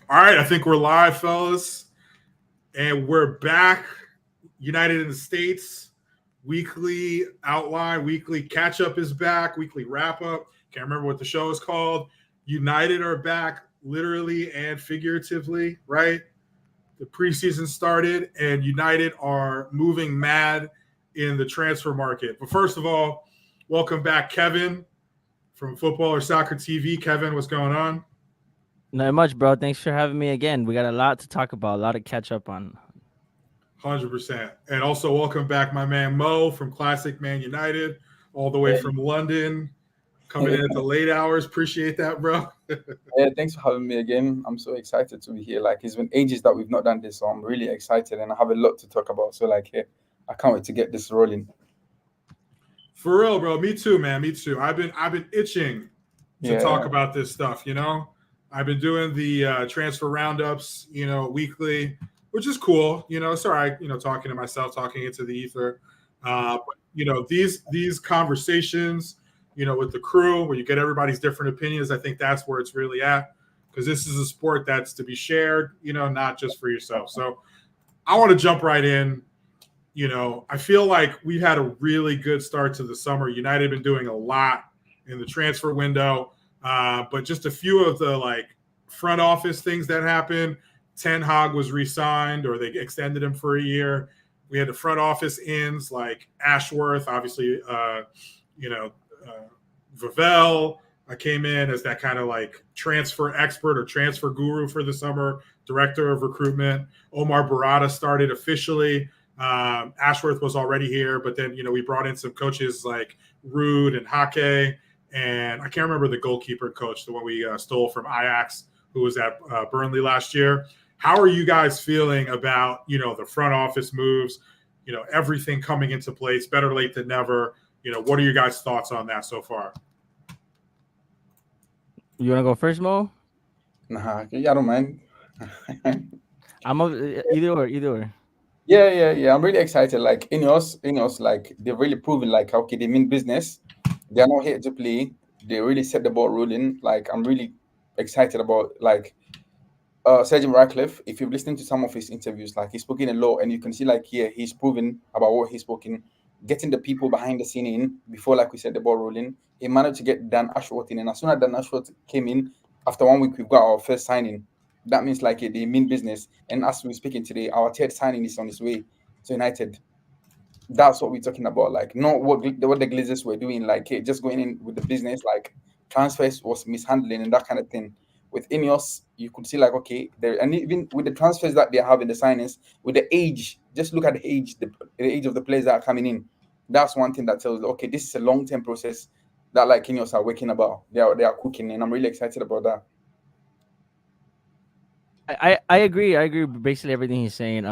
All right, I think we're live, fellas, and we're back. United in the States weekly outline, weekly catch up is back, weekly wrap up. Can't remember what the show is called. United are back, literally and figuratively, right? The preseason started, and United are moving mad in the transfer market. But first of all, welcome back, Kevin from Football or Soccer TV. Kevin, what's going on? Not much, bro. Thanks for having me again. We got a lot to talk about, a lot to catch up on. 100%. And also welcome back my man Mo from Classic Man United, all the way Yeah, from London, coming in at the late hours. Appreciate that, bro. yeah, thanks for having me again. I'm so excited to be here. Like it's been ages that we've not done this, so I'm really excited and I have a lot to talk about. So like, yeah, I can't wait to get this rolling. For real, bro. Me too, man. Me too. I've been itching to talk Yeah, about this stuff, you know? I've been doing the transfer roundups, weekly, which is cool. It's all right, talking to myself, talking into the ether. But these conversations, with the crew where you get everybody's different opinions, I think that's where it's really at. Because this is a sport that's to be shared, not just for yourself. So I want to jump right in. I feel like we've had a really good start to the summer. United have been doing a lot in the transfer window, but just a few of the front office things that happened. Ten Hag was re-signed, or they extended him for a year. We had the front office ins like Ashworth, obviously, you know, uh, Vavell. I came in as that kind of like transfer expert or transfer guru for the summer, director of recruitment. Omar Barada started officially. Ashworth was already here, but then we brought in some coaches like Rude and Hake, and I can't remember the goalkeeper coach, the one we stole from Ajax, who was at Burnley last year. How are you guys feeling about the front office moves? Everything coming into place. Better late than never. What are your guys' thoughts on that so far? You want to go first, Mo? nah, yeah, I don't mind. Either or. Yeah. I'm really excited. Like Ineos, like they've really proven like okay, they mean business. They are not here to play. They really set the ball rolling. Like I'm really excited about like Sergeant Radcliffe, if you've listened to some of his interviews, like he's spoken a lot, and you can see like here he's proven about what he's spoken, getting the people behind the scene in before, like we said, the ball rolling. He managed to get Dan Ashworth in, and as soon as Dan Ashworth came in, after 1 week we've got our first signing. That means like they mean business. And as we're speaking today, our third signing is on its way to United. That's what we're talking about. Like not what the Glazers were doing, like hey, just going in with the business, like transfers was mishandling and that kind of thing. With Ineos, you could see like okay, there and even with the transfers that they have in the signings, with the age, just look at the age of the players that are coming in. That's one thing that tells okay, this is a long term process that like Ineos are working about. They are cooking, and I'm really excited about that. I agree. I agree with basically everything he's saying.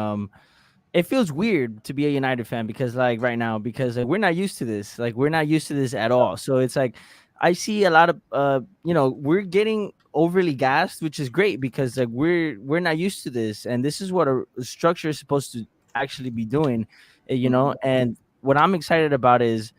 It feels weird to be a United fan because like right now because we're not used to this. Like we're not used to this at all. So it's like I see a lot of we're getting overly gassed, which is great because like we're not used to this, and this is what a structure is supposed to actually be doing, Mhm. And what I'm excited about is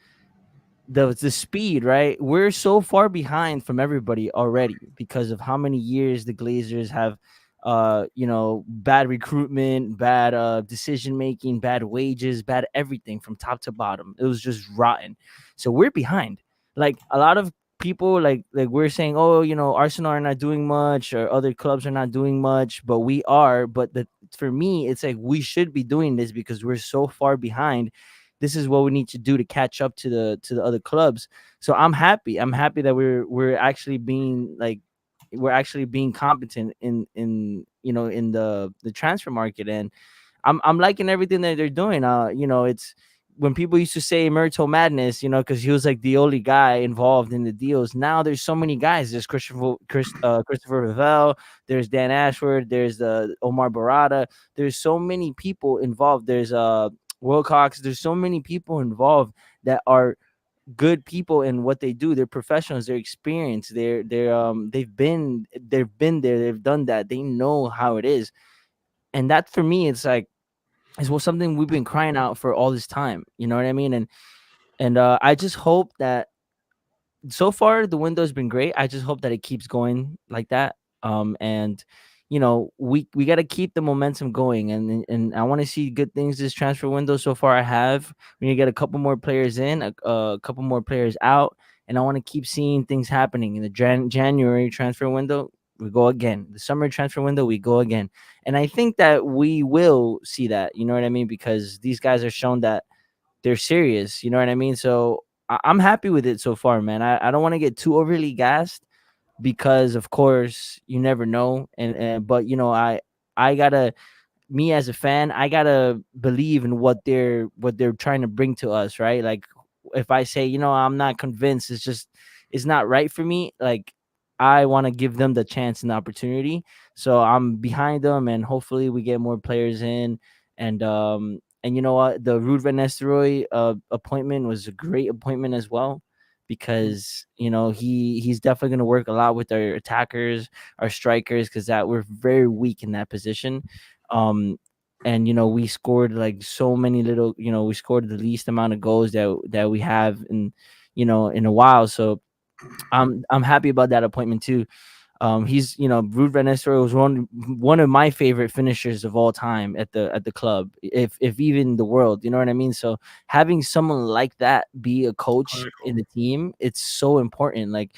the speed, right? We're so far behind from everybody already because of how many years the Glazers have bad recruitment, bad decision making, bad wages, bad everything from top to bottom. It was just rotten. So we're behind. Like a lot of people like we're saying, oh, Arsenal are not doing much or other clubs are not doing much, but we are. But for me, it's like we should be doing this because we're so far behind. This is what we need to do to catch up to the other clubs. So I'm happy. I'm happy that we're actually being like we're actually being competent in the transfer market, and I'm liking everything that they're doing. It's when people used to say Myrtle Madness, because he was like the only guy involved in the deals. Now there's so many guys. There's Christopher Vivell, there's Dan Ashford, there's Omar Barada. There's so many people involved. There's Wilcox. There's so many people involved that are good people in what they do. They're professionals. They're experienced. They've been there. They've done that. They know how it is. And that for me, it's like it's what something we've been crying out for all this time. You know what I mean? And I just hope that so far the window's been great. I just hope that it keeps going like that. And we got to keep the momentum going, and I want to see good things this transfer window. So far I have. We need to get a couple more players in, a couple more players out, and I want to keep seeing things happening in the January transfer window. We go again. The summer transfer window, we go again. And I think that we will see that, you know what I mean? Because these guys are shown that they're serious, you know what I mean? So I'm happy with it so far, man. I don't want to get too overly gassed because, of course, you never know. And but, I gotta, me as a fan, I gotta believe in what they're trying to bring to us, right? Like, if I say, I'm not convinced, it's not right for me. Like, I want to give them the chance and the opportunity. So I'm behind them, and hopefully we get more players in. And you know what? The Ruud van Nistelrooy appointment was a great appointment as well, because he's definitely going to work a lot with our attackers, our strikers, because that we're very weak in that position. um and we scored like so many little, we scored the least amount of goals that we have in a while. So I'm happy about that appointment too. He's, Ruud van Nistelrooy was one of my favorite finishers of all time at the club, if even the world, you know what I mean? So having someone like that be a coach in the team, it's so important. Like,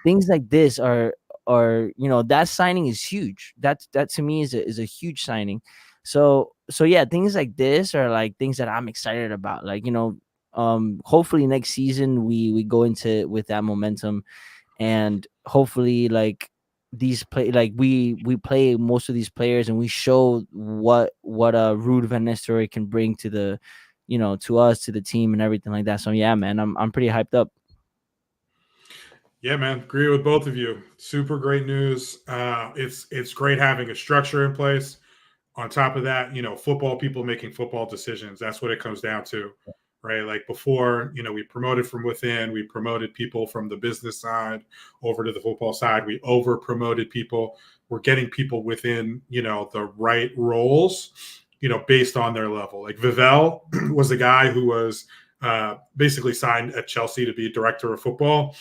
things like this are that signing is huge. That to me is a huge signing. So yeah, things like this are like things that I'm excited about. Like, hopefully next season we go into it with that momentum, and hopefully, like, these play like we play most of these players, and we show what Ruud van Nistelrooy can bring to the to us, to the team, and everything like that. So yeah, man, I'm pretty hyped up. Yeah, man, agree with both of you. Super great news. It's great having a structure in place. On top of that, football people making football decisions. That's what it comes down to, right? Like before, we promoted from within, we promoted people from the business side over to the football side. We over promoted people. We're getting people within, the right roles, based on their level. Like Vivel was the guy who was basically signed at Chelsea to be director of football.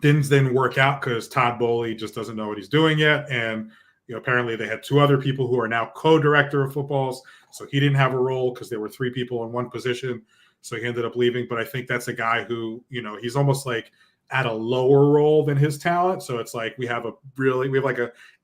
Didn't work out because Todd Bowley just doesn't know what he's doing yet. And apparently they had two other people who are now co-director of footballs. So he didn't have a role because there were three people in one position. So he ended up leaving. But I think that's a guy who, he's almost like at a lower role than his talent. So it's like we have like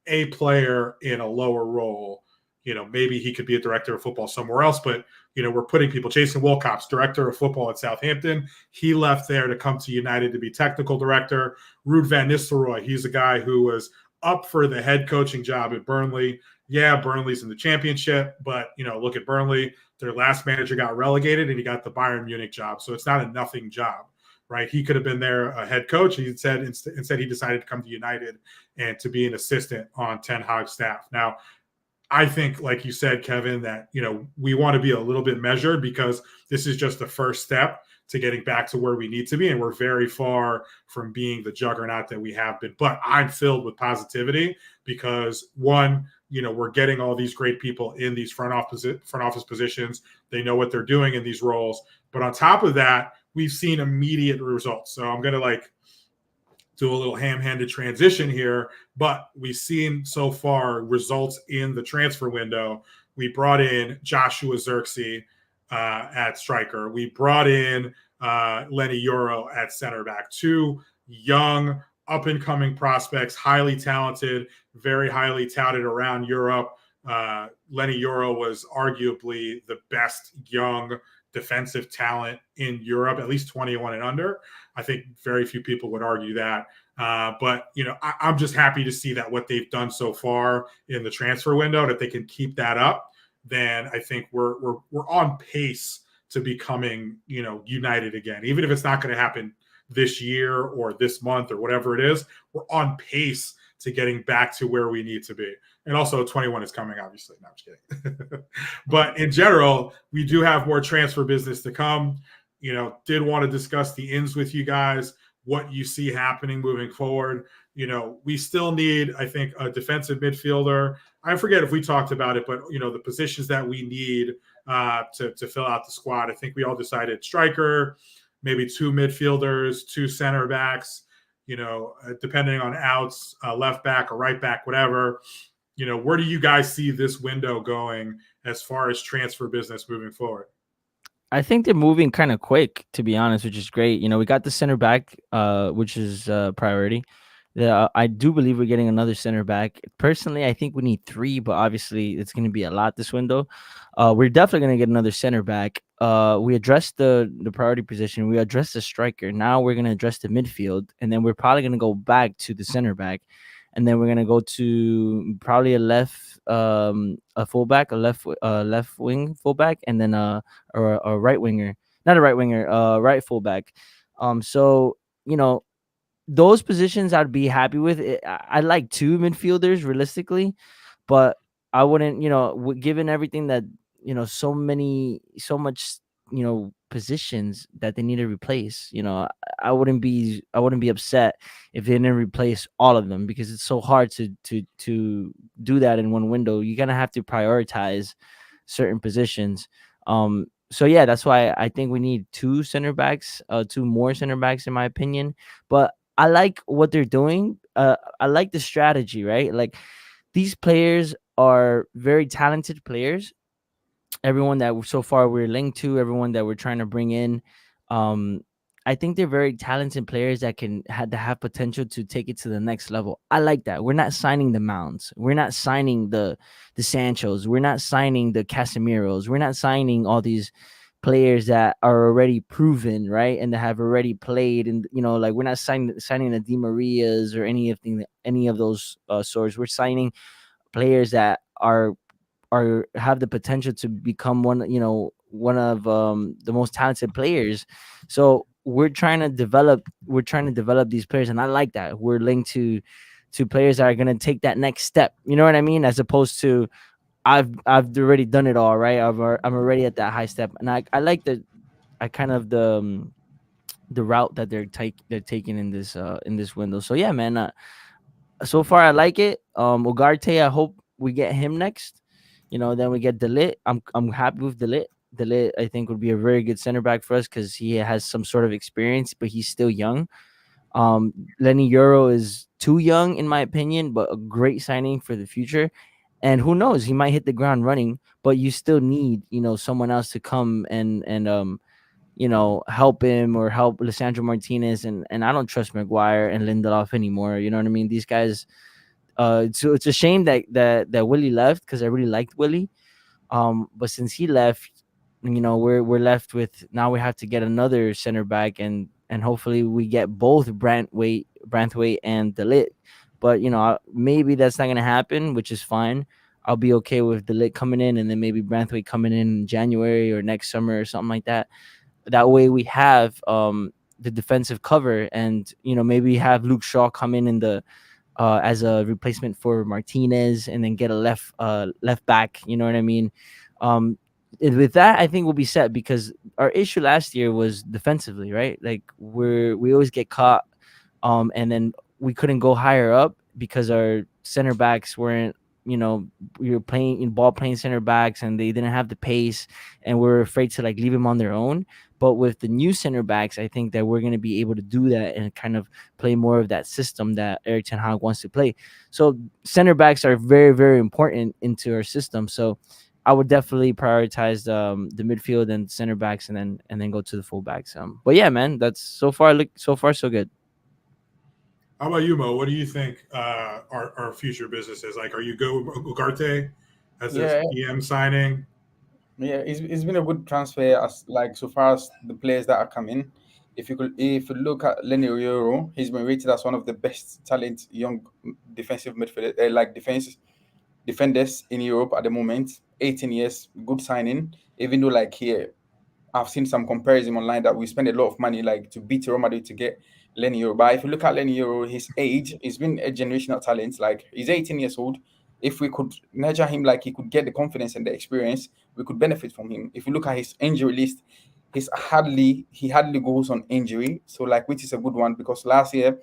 a player in a lower role. Maybe he could be a director of football somewhere else, but we're putting people. Jason Wilcox, director of football at Southampton, he left there to come to United to be technical director. Ruud van Nistelrooy, he's a guy who was up for the head coaching job at Burnley. Yeah, Burnley's in the championship, but look at Burnley. Their last manager got relegated, and he got the Bayern Munich job. So it's not a nothing job, right? He could have been there a head coach. He said instead he decided to come to United and to be an assistant on Ten Hag's staff. Now, I think, like you said, Kevin, that we want to be a little bit measured because this is just the first step to getting back to where we need to be, and we're very far from being the juggernaut that we have been. But I'm filled with positivity because, one, we're getting all these great people in these front office positions. They know what they're doing in these roles. But on top of that, we've seen immediate results. So I'm going to do a little ham-handed transition here, but we've seen so far results in the transfer window. We brought in Joshua Zirkzee at striker. We brought in Lenny Euro at center back. Two young, up-and-coming prospects, highly talented, very highly touted around Europe. Lenny Euro was arguably the best young defensive talent in Europe, at least 21 and under. I think very few people would argue that. But I'm just happy to see that what they've done so far in the transfer window, that they can keep that up. Then I think we're on pace to becoming United again. Even if it's not going to happen this year or this month or whatever it is, we're on pace to getting back to where we need to be. And also 21 is coming, obviously. No, I'm just kidding. But in general, we do have more transfer business to come. Did want to discuss the ins with you guys, what you see happening moving forward. We still need, I think, a defensive midfielder. I forget if we talked about it, but, the positions that we need to fill out the squad. I think we all decided striker, maybe two midfielders, two center backs, depending on outs, left back or right back, whatever. where do you guys see this window going as far as transfer business moving forward? I think they're moving kind of quick, to be honest, which is great. We got the center back, which is priority. I do believe we're getting another center back. Personally, I think we need three, but obviously it's going to be a lot this window. We're definitely going to get another center back. We addressed the priority position. We addressed the striker. Now we're going to address the midfield, and then we're probably going to go back to the center back, and then we're going to go to probably a fullback, left wing fullback, and then or a right winger, not a right winger, right fullback. So you know those positions I'd be happy with. I like two midfielders realistically, but I wouldn't, given everything that so much, positions that they need to replace. I wouldn't be upset if they didn't replace all of them because it's so hard to do that in one window. You're gonna have to prioritize certain positions. So yeah, that's why I think we need two more center backs in my opinion. But I like what they're doing. I like the strategy, right? Like these players are very talented players. Everyone that so far we're linked to, everyone that we're trying to bring in, um, I think they're very talented players that have potential to take it to the next level. I like that. We're not signing the Mounts. We're not signing the Sanchos. We're not signing the Casemiros. We're not signing all these players that are already proven, right, and that have already played. And like we're not signing the Di Marias or any of those sorts. We're signing players that are have the potential to become one of the most talented players. So we're trying to develop these players, and I like that we're linked to players that are going to take that next step, you know what I mean, as opposed to I've already done it all, right. I'm already at that high step, and I like I kind of the route that they're taking in this window. So yeah, man, so far I like it. Ugarte, I hope we get him next. Then we get Delit. I'm happy with Delit. Delit, I think, would be a very good center back for us because he has some sort of experience, but he's still young. Lenny Euro is too young, in my opinion, but a great signing for the future. And who knows, he might hit the ground running, but you still need, someone else to come and help him or help Lissandro Martinez. And I don't trust Maguire and Lindelof anymore. You know what I mean? These guys, so it's a shame that Willie left because I really liked Willie. But since he left, we're left with now we have to get another center back and hopefully we get both Branthwaite and Delit. But maybe that's not gonna happen, which is fine. I'll be okay with Delit coming in and then maybe Branthwaite coming in January or next summer or something like that. That way we have the defensive cover, and maybe have Luke Shaw come in the as a replacement for Martinez, and then get a left back. You know what I mean? With that, I think we'll be set because our issue last year was defensively, right? Like we always get caught, and then we couldn't go higher up because our center backs weren't. We were playing in ball playing center backs, and they didn't have the pace, and we're afraid to like leave them on their own. But with the new center backs, I think that we're going to be able to do that and kind of play more of that system that Eric Ten Hag wants to play. So center backs are very, very important into our system. So I would definitely prioritize the midfield and center backs, and then go to the fullbacks. But yeah, man, that's so far so good. How about you, Mo? What do you think our future business is? Like, are you good with Ugarte as a Yeah, PM signing? yeah, it's been a good transfer as like so far as the players that are coming. If you look at Lenny Euro, he's been rated as one of the best talent young defensive midfielder like defenders in Europe at the moment. 18 years, good signing. Even though like here I've seen some comparison online that we spend a lot of money like to beat Real Madrid to get Lenny Euro. But if you look at Lenny Euro, his age, he's been a generational talent. Like he's 18 years old. If we could nurture him, like he could get the confidence and the experience, we could benefit from him. If you look at his injury list, he hardly goes on injury. So like which is a good one because last year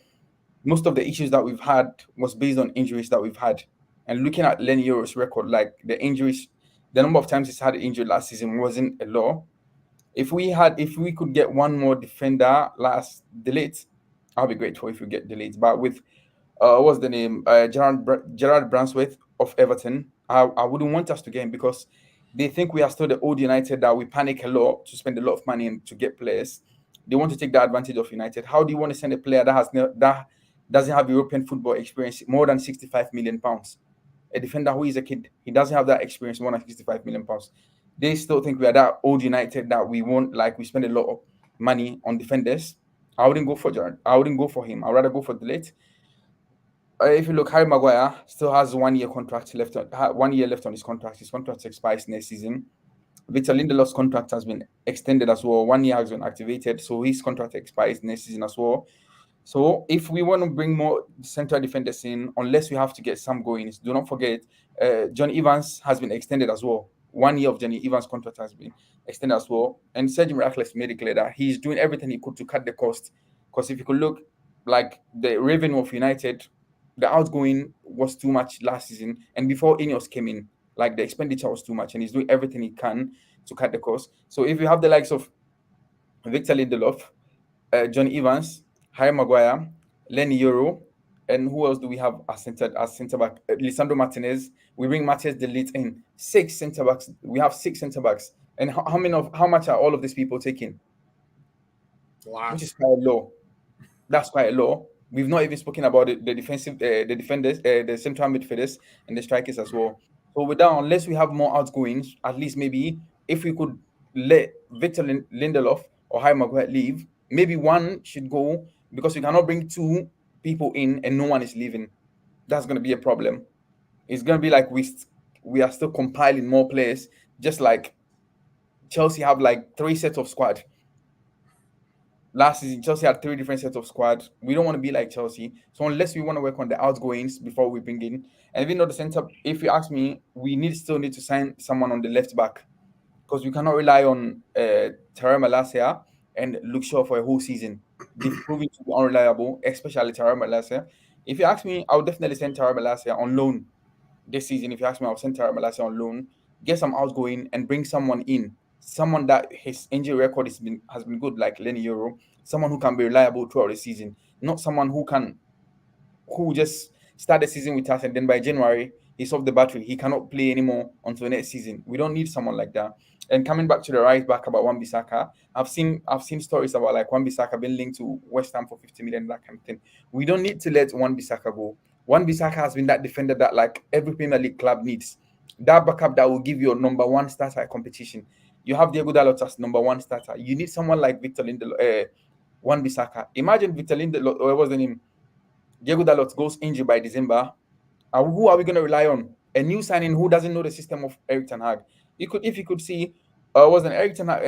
most of the issues that we've had was based on injuries that we've had. And looking at Lenny Euro's record, like the number of times he's had injury last season wasn't a lot. If we could get one more defender last delete, I'll be grateful if we get delete. But with what's the name? Gerard Bransworth of Everton. I wouldn't want us to get him because they think we are still the old United that we panic a lot to spend a lot of money and to get players. They want to take the advantage of United. How do you want to send a player that doesn't have European football experience more than 65 million pounds? A defender who is a kid, he doesn't have that experience more than 65 million pounds. They still think we are that old United that we want, like we spend a lot of money on defenders. I wouldn't go for Jared. I wouldn't go for him. I'd rather go for Delete. If you look, Harry Maguire still has 1 year contract left. 1 year left on his contract. His contract expires next season. Victor Lindelof's contract has been extended as well. 1 year has been activated, so his contract expires next season as well. So if we want to bring more central defenders in, unless we have to get some goings, do not forget John Evans has been extended as well. 1 year of Johnny Evans' contract has been extended as well. And Sergio Miracles made it clear that he's doing everything he could to cut the cost. Because if you could look, like the revenue of United, the outgoing was too much last season. And before Ineos came in, like the expenditure was too much. And he's doing everything he can to cut the cost. So if you have the likes of Victor Lindelof, John Evans, Harry Maguire, Lenny Euro, and who else do we have as centre back? Lisandro Martinez. We bring Matthias De Ligt in. 6 centre backs. We have 6 centre backs. And how much are all of these people taking? Which is quite low. That's quite low. We've not even spoken about the defenders, the central midfielders, and the strikers as well. So without, unless we have more outgoings, at least maybe if we could let Victor Lindelof or Harry Maguire leave, maybe one should go, because we cannot bring 2 people in and no one is leaving. That's going to be a problem. It's going to be like we are still compiling more players, just like Chelsea have like 3 sets of squad. Last season, Chelsea had 3 different sets of squad. We don't want to be like Chelsea. So unless we want to work on the outgoings before we bring in, and even though the center, if you ask me, we still need to sign someone on the left back, because we cannot rely on Tara Malacia and Luke Shaw for a whole season. They've proven to be unreliable, especially Tara Malacia. If you ask me, I would definitely send Tara Malacia on loan this season. If you ask me, I'll send Tara Malacia on loan, get some outgoing, and bring someone in. Someone that his injury record has been good, like Lenny Euro. Someone who can be reliable throughout the season, not someone who just start the season with us and then by January he's off the battery. He cannot play anymore until next season. We don't need someone like that. And coming back to the right back about Wan-Bissaka, I've seen stories about like Wan-Bissaka being linked to West Ham for 50 million, that kind of thing. We don't need to let Wan-Bissaka go. Wan-Bissaka has been that defender that like every Premier League club needs. That backup that will give you a number 1 starter at competition. You have Diego Dalot as number 1 starter. You need someone like Victor Lindelof, Wan-Bissaka. Imagine Victor Lindelof, or what was the name? Diego Dalot goes injured by December. Who are we going to rely on? A new signing who doesn't know the system of Erik ten Hag. If you could see, wasn't Erik ten Hag,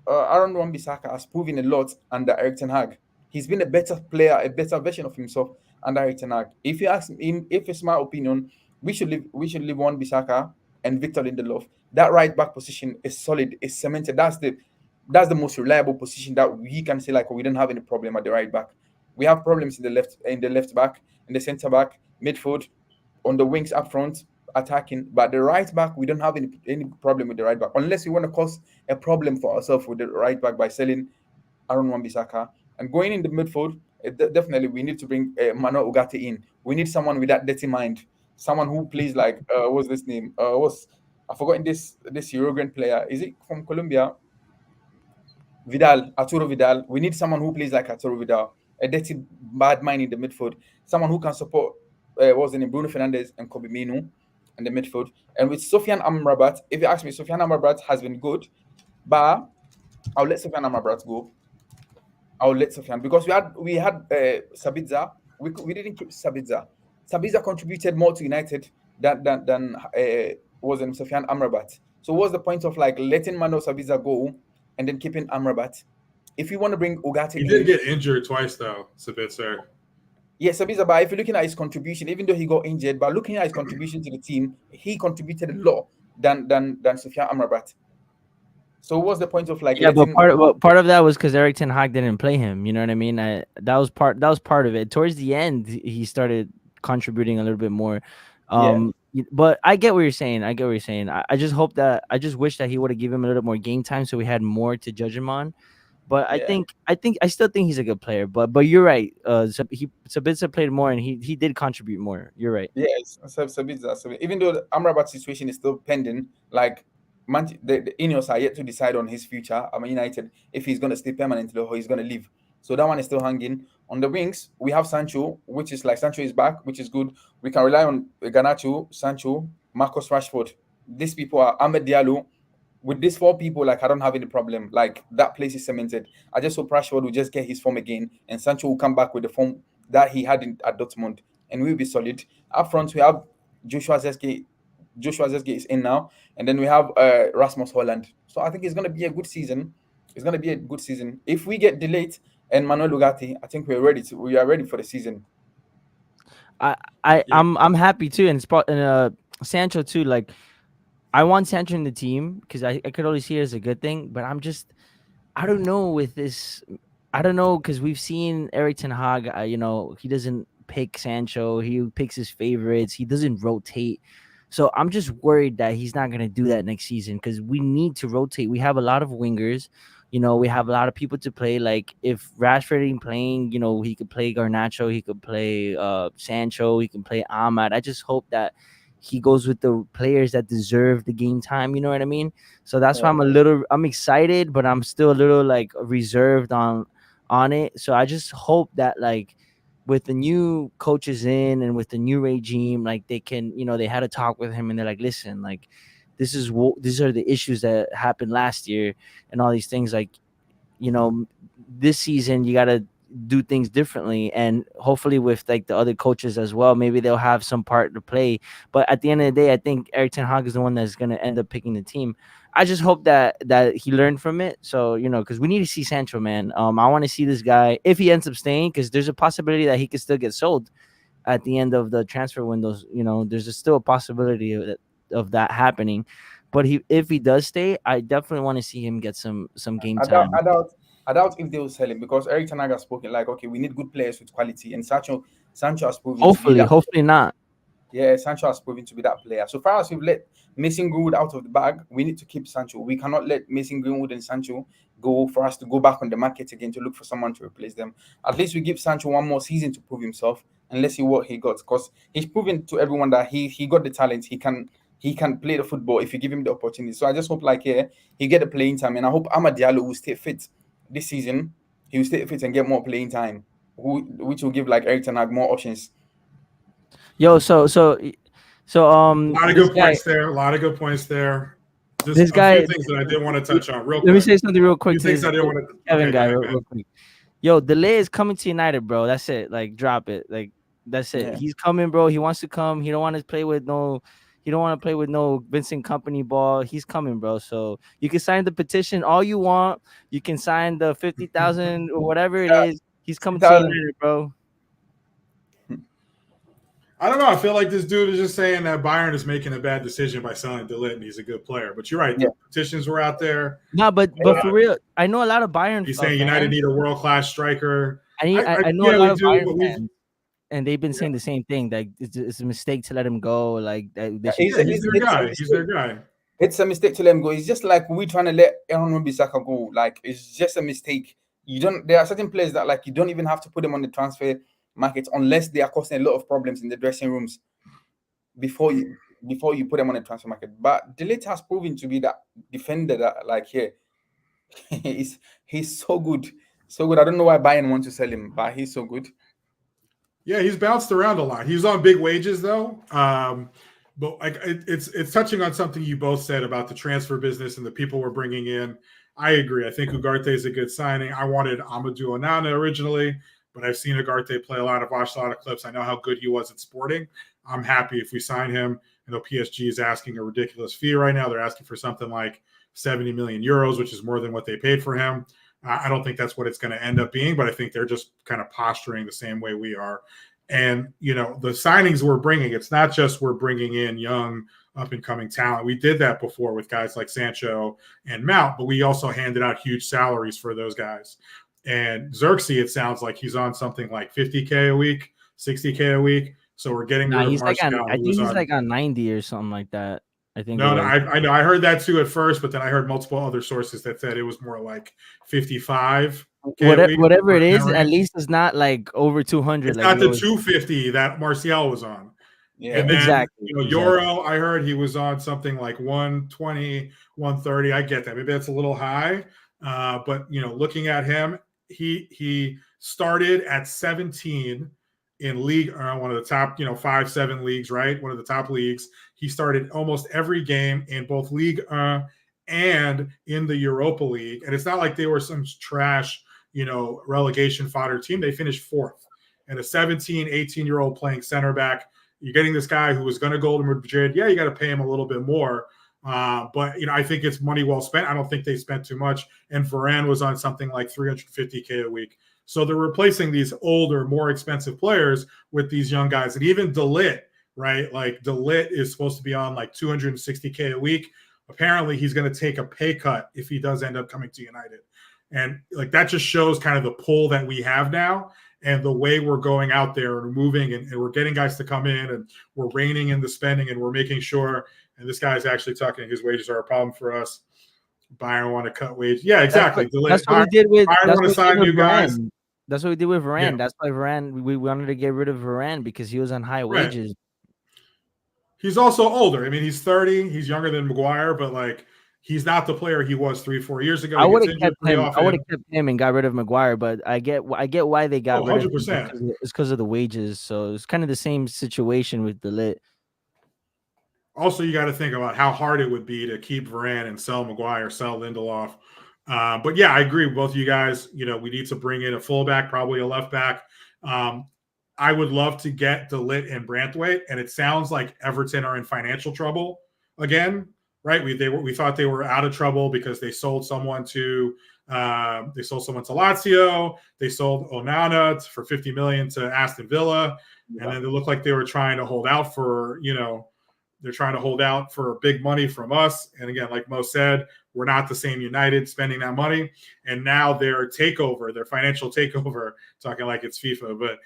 Aaron Wan-Bissaka has proven a lot under Erik ten Hag. He's been a better player, a better version of himself under Erik ten Hag. If you ask him, if it's my opinion, we should leave Wan-Bissaka and Victor Lindelof. That right back position is solid, is cemented. That's the most reliable position that we can say like we don't have any problem at the right back. We have problems in the left back, in the centre back, midfield, on the wings up front, attacking. But the right back, we don't have any problem with the right back, unless we want to cause a problem for ourselves with the right back by selling Aaron Wan-Bissaka. And going in the midfield, definitely we need to bring Mano Ugarte in. We need someone with that dirty mind, someone who plays like what's this name? I've forgotten this Uruguayan player. Is it from Colombia? Arturo Vidal. We need someone who plays like Arturo Vidal, a dirty bad mind in the midfield, someone who can support what's the name, Bruno Fernandes and Kobe Minu in the midfield. And with Sofiane Amrabat, if you ask me, Sofiane Amrabat has been good, but I'll let Sofiane Amrabat go. I'll let Sofiane, because we had Sabitzer. We didn't keep Sabitzer. Sabitzer contributed more to United than was in Sofiane Amrabat. So what's the point of like letting Mano Sabitzer go and then keeping Amrabat? If you want to bring Ugarte, he did get injured twice though, Sabitzer. Yeah, Sabitzer, but if you're looking at his contribution, even though he got injured, but looking at his contribution to the team, he contributed a lot than Sofiane Amrabat. So what's the point of like? Yeah, but part of that was because Erik ten Hag didn't play him. You know what I mean? That was part of it. Towards the end, he started contributing a little bit more. But I get what you're saying. I just wish that he would have given him a little more game time so we had more to judge him on. But Yeah. I still think he's a good player. But you're right. Sabitzer played more, and he did contribute more. You're right. Yes, Sabitzer. Even though the Amrabat's situation is still pending, like the Ineos are yet to decide on his future. I mean, United, if he's going to stay permanently or he's going to leave. So that one is still hanging. On the wings, we have Sancho, which is like Sancho is back, which is good. We can rely on Garnacho, Sancho, Marcus Rashford. These people are Ahmed Diallo. With these four people, like I don't have any problem. Like that place is cemented. I just hope Rashford will just get his form again, and Sancho will come back with the form that he had at Dortmund, and we'll be solid. Up front, we have Joshua Zesky. Joshua Zesky is in now, and then we have Rasmus Holland. So I think it's gonna be a good season. It's gonna be a good season. If we get delayed and Manuel Ugarte, I think we are ready for the season. I Yeah. I'm happy too, and Sancho too. Like I want Sancho in the team because I could only see it as a good thing. But I don't know with this. I don't know because we've seen Eric Ten Hag. He doesn't pick Sancho. He picks his favorites. He doesn't rotate. So I'm just worried that he's not gonna do that next season because we need to rotate. We have a lot of wingers. We have a lot of people to play. Like if Rashford ain't playing, he could play Garnacho. He could play Sancho. He can play Ahmad. I just hope that he goes with the players that deserve the game time. You know what I mean? So that's why Yeah. I'm excited, but I'm still a little like reserved on it. So I just hope that like with the new coaches in and with the new regime, like they can, they had a talk with him and they're like, listen, like these are the issues that happened last year and all these things. Like, this season you got to do things differently, and hopefully with like the other coaches as well, maybe they'll have some part to play. But at the end of the day, I think Eric Ten Hag is the one that's going to end up picking the team. I just hope that he learned from it. So because we need to see Sancho, man. I want to see this guy if he ends up staying, because there's a possibility that he could still get sold at the end of the transfer windows. There's still a possibility of that happening. But if he does stay, I definitely want to see him get some game I doubt, time. I doubt, I doubt if they will sell him because Eric Ten Hag has spoken like, okay, we need good players with quality, and Sancho has proven to be that. Hopefully not. Yeah, Sancho has proven to be that player. So far as we've let Mason Greenwood out of the bag, we need to keep Sancho. We cannot let Mason Greenwood and Sancho go for us to go back on the market again to look for someone to replace them. At least we give Sancho one more season to prove himself, and let's see what he got. Because he's proven to everyone that he got the talent. He can play the football if you give him the opportunity. So I just hope he get the playing time, and I hope Amad Diallo will stay fit this season. He will stay fit and get more playing time, which will give like Eric Ten Hag more options. Yo, so A lot of this good guy, points there. A lot of good points there. Just this a few guy. things that I did want to touch on real Let me quick. say something real A quick few to things this I didn't want to. Kevin Okay, go guy, ahead, real, man. real quick. Yo, Delay is coming to United, bro. That's it. Like, drop it. Like, that's it. Yeah. He's coming, bro. He wants to come. He don't want to play with no. He don't want to play with no Vincent Company ball. He's coming, bro. So you can sign the petition all you want. You can sign the 50,000 or whatever it is. He's coming to United, bro. I don't know. I feel like this dude is just saying that Bayern is making a bad decision by selling De Ligt, and he's a good player. But you're right. Yeah. The petitions were out there. No, but for real, I know a lot of Bayern He's saying United fans. need a world class striker. I know Yeah, a lot we of do. Bayern But we fans, and they've been saying the same thing. That it's a mistake to let him go. Like that they should. He's, yeah, he's, he's their it's a guy. mistake. He's their guy. It's a mistake to let him go. It's just like we trying to let Wan-Bissaka go. Like it's just a mistake. You don't. There are certain players that like you don't even have to put them on the transfer market unless they are causing a lot of problems in the dressing rooms before you put them on the transfer market. But De Ligt has proven to be that defender that like here. He's so good, so good. I don't know why Bayern want to sell him, but he's so good. Yeah, he's bounced around a lot. He's on big wages though. But like it's touching on something you both said about the transfer business and the people we're bringing in. I agree. I think Ugarte is a good signing. I wanted Amadou Onana originally, but I've seen Ugarte play a lot. I've watched a lot of clips. I know how good he was at Sporting. I'm happy if we sign him. I know PSG is asking a ridiculous fee right now. They're asking for something like 70 million euros, which is more than what they paid for him. I don't think that's what it's going to end up being, but I think they're just kind of posturing the same way we are. And, the signings we're bringing, it's not just we're bringing in young, up and coming talent. We did that before with guys like Sancho and Mount, but we also handed out huge salaries for those guys. And Xerxes, it sounds like he's on something like 50K a week, 60K a week. So we're getting rid of he's like Martial. I think he's like on 90 or something like that. I think it No, no, was. I know. I heard that too at first, but then I heard multiple other sources that said it was more like 55K a week, Whatever it in that is, at range. least it's not like over 200 It's like not we the always. 250 that Martial was on. And Yeah. then, Exactly. Euro, I heard he was on something like 120, 130. I get that. Maybe that's a little high. But, looking at him, he started at 17 in league, one of the top, 5-7 leagues, right? One of the top leagues. He started almost every game in both League and in the Europa League. And it's not like they were some trash, relegation fodder team. They finished fourth. And a 17, 18-year-old playing center back, you're getting this guy who was going to go to Madrid. Yeah, you got to pay him a little bit more. But, I think it's money well spent. I don't think they spent too much. And Varane was on something like 350K a week. So they're replacing these older, more expensive players with these young guys. And even De Ligt, right? Like De Ligt is supposed to be on like 260K a week. Apparently he's going to take a pay cut if he does end up coming to United. And like that just shows kind of the pull that we have now and the way we're going out there and moving and we're getting guys to come in and we're reining in the spending and we're making sure. And this guy's actually talking his wages are a problem for us. Bayern want to cut wages. Yeah, exactly. That's what we did with. Bayern That's want to what we sign did with you guys. Varane. That's what we did with Varane. Yeah. That's why Varane. We wanted to get rid of Varane because he was on high wages. He's also older. I mean, he's 30. He's younger than Maguire, but like he's not the player he was 3-4 years ago. I would have kept him. I would have kept him and got rid of Maguire. But I get why they got rid of him. It's because of the wages. So it's kind of the same situation with De Ligt. Also, you got to think about how hard it would be to keep Varane and sell Maguire, sell Lindelof. But yeah, I agree with both of you guys. We need to bring in a fullback, probably a left back. I would love to get De Ligt and Branthwaite, and it sounds like Everton are in financial trouble again, right? We thought they were out of trouble because they sold someone to Lazio. They sold Onana for 50 million to Aston Villa, and then they looked like they were trying to hold out for they're trying to hold out for big money from us. And again, like Mo said, we're not the same United spending that money. And now their financial takeover, talking like it's FIFA, but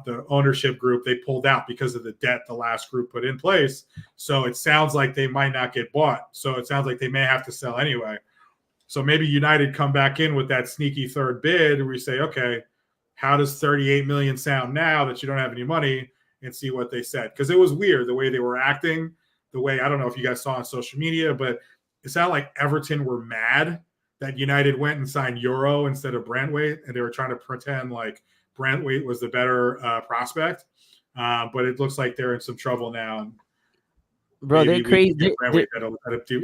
the ownership group, they pulled out because of the debt the last group put in place. So it sounds like they might not get bought. So it sounds like they may have to sell anyway. So maybe United come back in with that sneaky third bid and we say, okay, how does 38 million sound now that you don't have any money? And see what they said. Because it was weird the way they were acting, I don't know if you guys saw on social media, but it sounded like Everton were mad that United went and signed Euro instead of Branthwaite, and they were trying to pretend like Branthwaite was the better prospect. But it looks like they're in some trouble now. Bro, they're crazy. Branthwaite at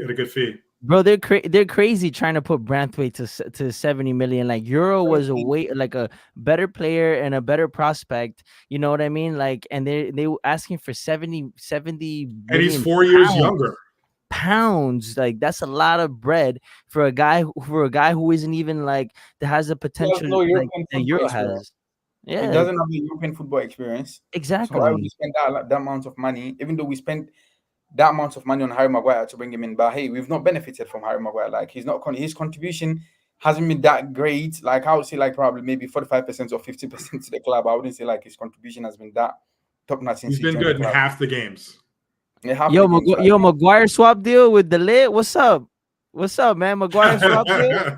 a good fee. Bro, they're crazy trying to put Branthwaite to 70 million. Like Euro was a better player and a better prospect. You know what I mean? Like, and they were asking for 70 and he's 4 years younger. Pounds, like that's a lot of bread for a guy who isn't even like that has the potential like the Euro has. Yeah, he doesn't have the European football experience. Exactly. So why would we spend that amount of money, even though we spent that amount of money on Harry Maguire to bring him in? But hey, we've not benefited from Harry Maguire. Like his contribution hasn't been that great. Like I would say, like probably maybe 45% or 50% to the club. I wouldn't say like his contribution has been that top notch. He's been good in half the games. Yo, Maguire swap deal with De Ligt. What's up, man? Maguire swap deal.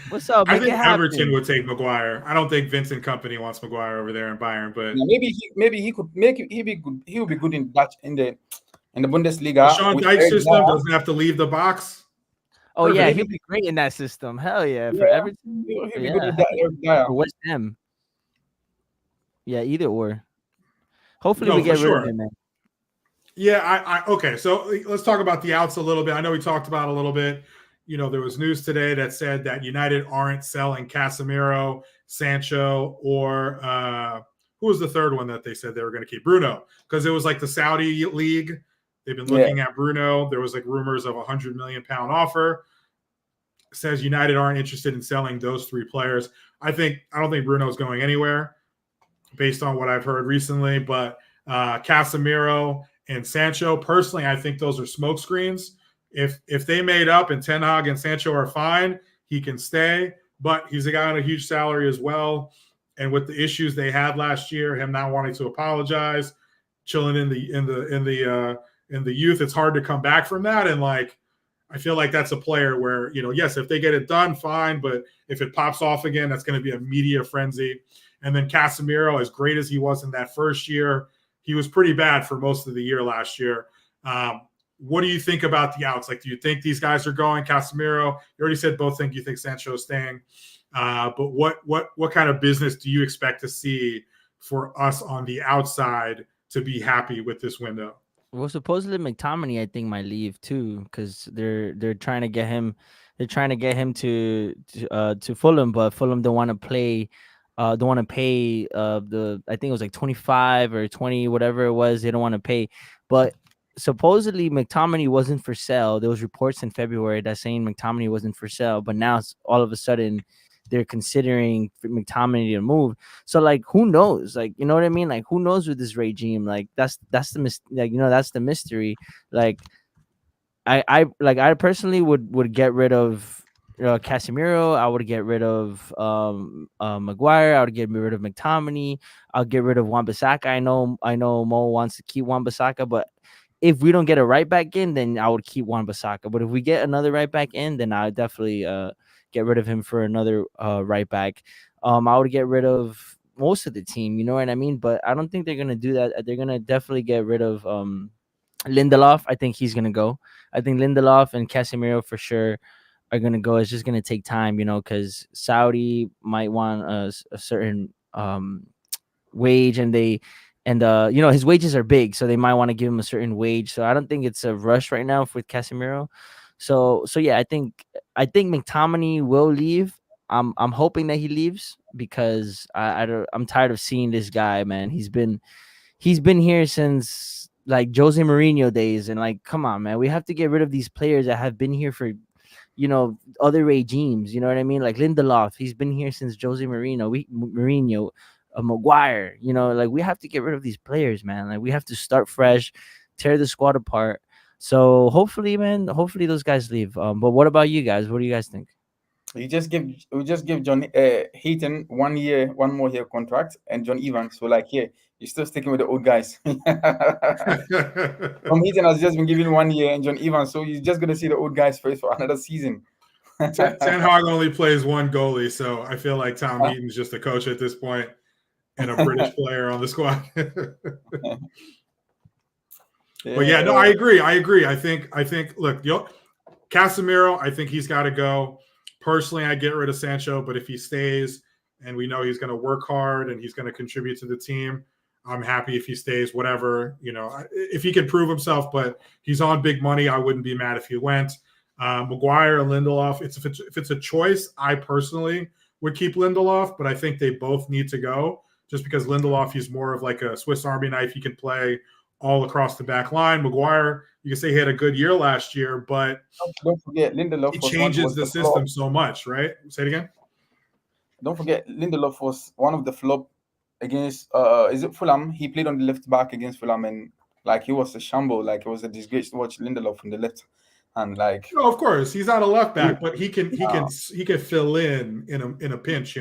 What's up? I think Everton would take Maguire. I don't think Vincent Kompany wants Maguire over there in Bayern, but maybe he could make it. He'll be good. He will be good in the Bundesliga. Sean Dyche's system doesn't have to leave the box. Oh yeah, he'll be great in that system. Hell yeah, for Everton. He'll be good in that. For West Ham. Yeah, either or. Hopefully we get rid of him, man. Yeah, okay. So let's talk about the outs a little bit. I know we talked about it a little bit. There was news today that said that United aren't selling Casemiro, Sancho, or who was the third one that they said they were going to keep? Bruno, because it was like the Saudi league. They've been looking at Bruno. There was like rumors of £100 million offer. It says United aren't interested in selling those three players. I don't think Bruno's going anywhere based on what I've heard recently, but Casemiro and Sancho, personally, I think those are smoke screens. If they made up and Ten Hag and Sancho are fine, he can stay. But he's a guy on a huge salary as well. And with the issues they had last year, him not wanting to apologize, chilling in the in the youth, it's hard to come back from that. And like, I feel like that's a player where, yes, if they get it done, fine. But if it pops off again, that's going to be a media frenzy. And then Casemiro, as great as he was in that first year, he was pretty bad for most of the year last year. What do you think about the outs? Like, do you think these guys are going? Casemiro, you already said both think you think Sancho is staying. But what kind of business do you expect to see for us on the outside to be happy with this window? Well, supposedly McTominay, I think, might leave too, because they're trying to get him. They're trying to get him to Fulham, but Fulham don't want to play. Don't want to pay. I think it was like 25 or 20, whatever it was. They don't want to pay, but supposedly McTominay wasn't for sale. There was reports in February that saying McTominay wasn't for sale, but now all of a sudden they're considering McTominay to move. So like, who knows? Like, you know what I mean? Like, who knows with this regime? Like, that's the that's the mystery. Like, I personally would get rid of Casemiro. I would get rid of Maguire. I would get rid of McTominay. I'll get rid of Wan-Bissaka. I know Mo wants to keep Wan-Bissaka, but if we don't get a right back in, then I would keep Wan-Bissaka. But if we get another right back in, then I would definitely get rid of him for another right back. I would get rid of most of the team, you know what I mean? But I don't think they're gonna do that. They're gonna definitely get rid of Lindelof. I think he's gonna go. I think Lindelof and Casemiro for sure are gonna go. It's just gonna take time, because Saudi might want a certain wage, and his wages are big, so they might want to give him a certain wage. So I don't think it's a rush right now with Casemiro. So yeah, I think McTominay will leave. I'm hoping that he leaves, because I'm tired of seeing this guy, man. He's been here since like Jose Mourinho days, and like, come on, man, we have to get rid of these players that have been here for other regimes. You know what I mean? Like Lindelof, he's been here since Jose Mourinho. Maguire, like, we have to get rid of these players, man. Like, we have to start fresh, tear the squad apart. So hopefully those guys leave. But what about you guys? What do you guys think? We just give John Heaton 1 year, 1 more year contract, and John Evans. So like, you're still sticking with the old guys. Tom Heaton has just been given 1 year, and John Evans. So you're just gonna see the old guys first for another season. Ten Hag only plays one goalie, so I feel like Tom Heaton's just a coach at this point and a British player on the squad. But yeah, no, I agree. I think look, Casemiro, I think he's got to go. Personally, I get rid of Sancho, but if he stays and we know he's going to work hard and he's going to contribute to the team, I'm happy if he stays, whatever, if he can prove himself, but he's on big money. I wouldn't be mad if he went. Maguire and Lindelof, if it's a choice, I personally would keep Lindelof, but I think they both need to go just because Lindelof, he's more of like a Swiss Army knife. He can play all across the back line. Maguire, you can say he had a good year last year, but don't forget Lindelof. He changes the system so much, right? Say it again. Don't forget Lindelof was one of the flop against is it Fulham? He played on the left back against Fulham, and like, he was a shamble. Like, it was a disgrace to watch Lindelof from the left. And like, no, of course he's not a left back, but he can fill in a pinch,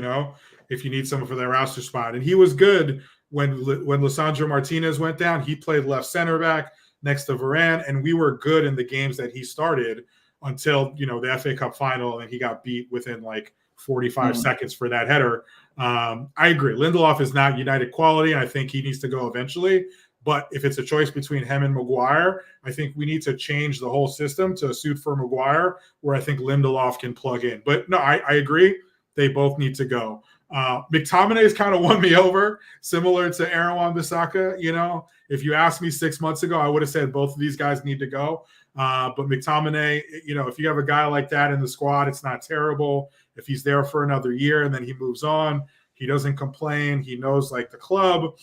if you need someone for that roster spot. And he was good when Lisandro Martinez went down. He played left center back next to Varane, and we were good in the games that he started until the FA Cup final, and he got beat within like 45 seconds for that header. I agree. Lindelof is not United quality, and I think he needs to go eventually. But if it's a choice between him and Maguire, I think we need to change the whole system to suit for Maguire, where I think Lindelof can plug in. But no, I agree. They both need to go. McTominay has kind of won me over, similar to Aaron Wan-Bissaka. If you asked me 6 months ago, I would have said both of these guys need to go. But McTominay, if you have a guy like that in the squad, it's not terrible. If he's there for another year and then he moves on, he doesn't complain. He knows like the club.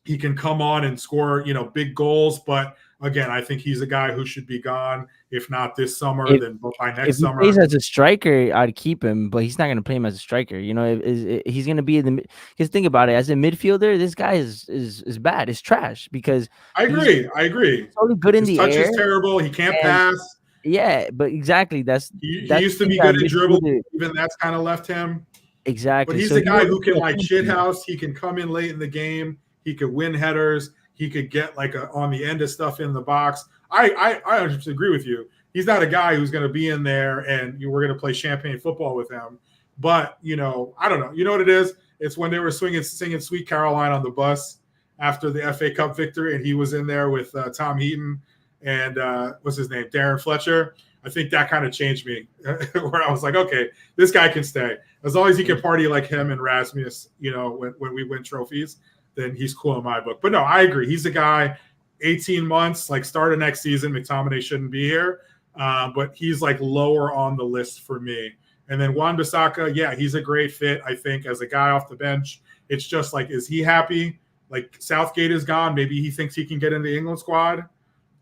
He can come on and score, big goals. But again, I think he's a guy who should be gone. If not this summer, then by next summer. If he plays as a striker, I'd keep him, but he's not going to play him as a striker. He's going to be in the. Because think about it, as a midfielder, this guy is bad. It's trash because I agree. He's only good in the air. His touch is terrible. He can't pass. Yeah, but exactly. He used to be good at dribbling. Even that's kind of left him. Exactly. But he's a guy who can like shithouse. He can come in late in the game. He could win headers. he could get like on the end of stuff in the box. I 100% agree with you. He's not a guy who's going to be in there and we're going to play champagne football with him. But, I don't know. You know what it is? It's when they were singing Sweet Caroline on the bus after the FA Cup victory, and he was in there with Tom Heaton and what's his name, Darren Fletcher. I think that kind of changed me, where I was like, okay, this guy can stay as long as he can party like him and Rasmus. When we win trophies, then he's cool in my book. But no, I agree. He's a guy. 18 months, like start of next season, McTominay shouldn't be here, but he's like lower on the list for me. And then Wan-Bissaka, yeah, he's a great fit, I think, as a guy off the bench. It's just like, is he happy? Like Southgate is gone. Maybe he thinks he can get in the England squad,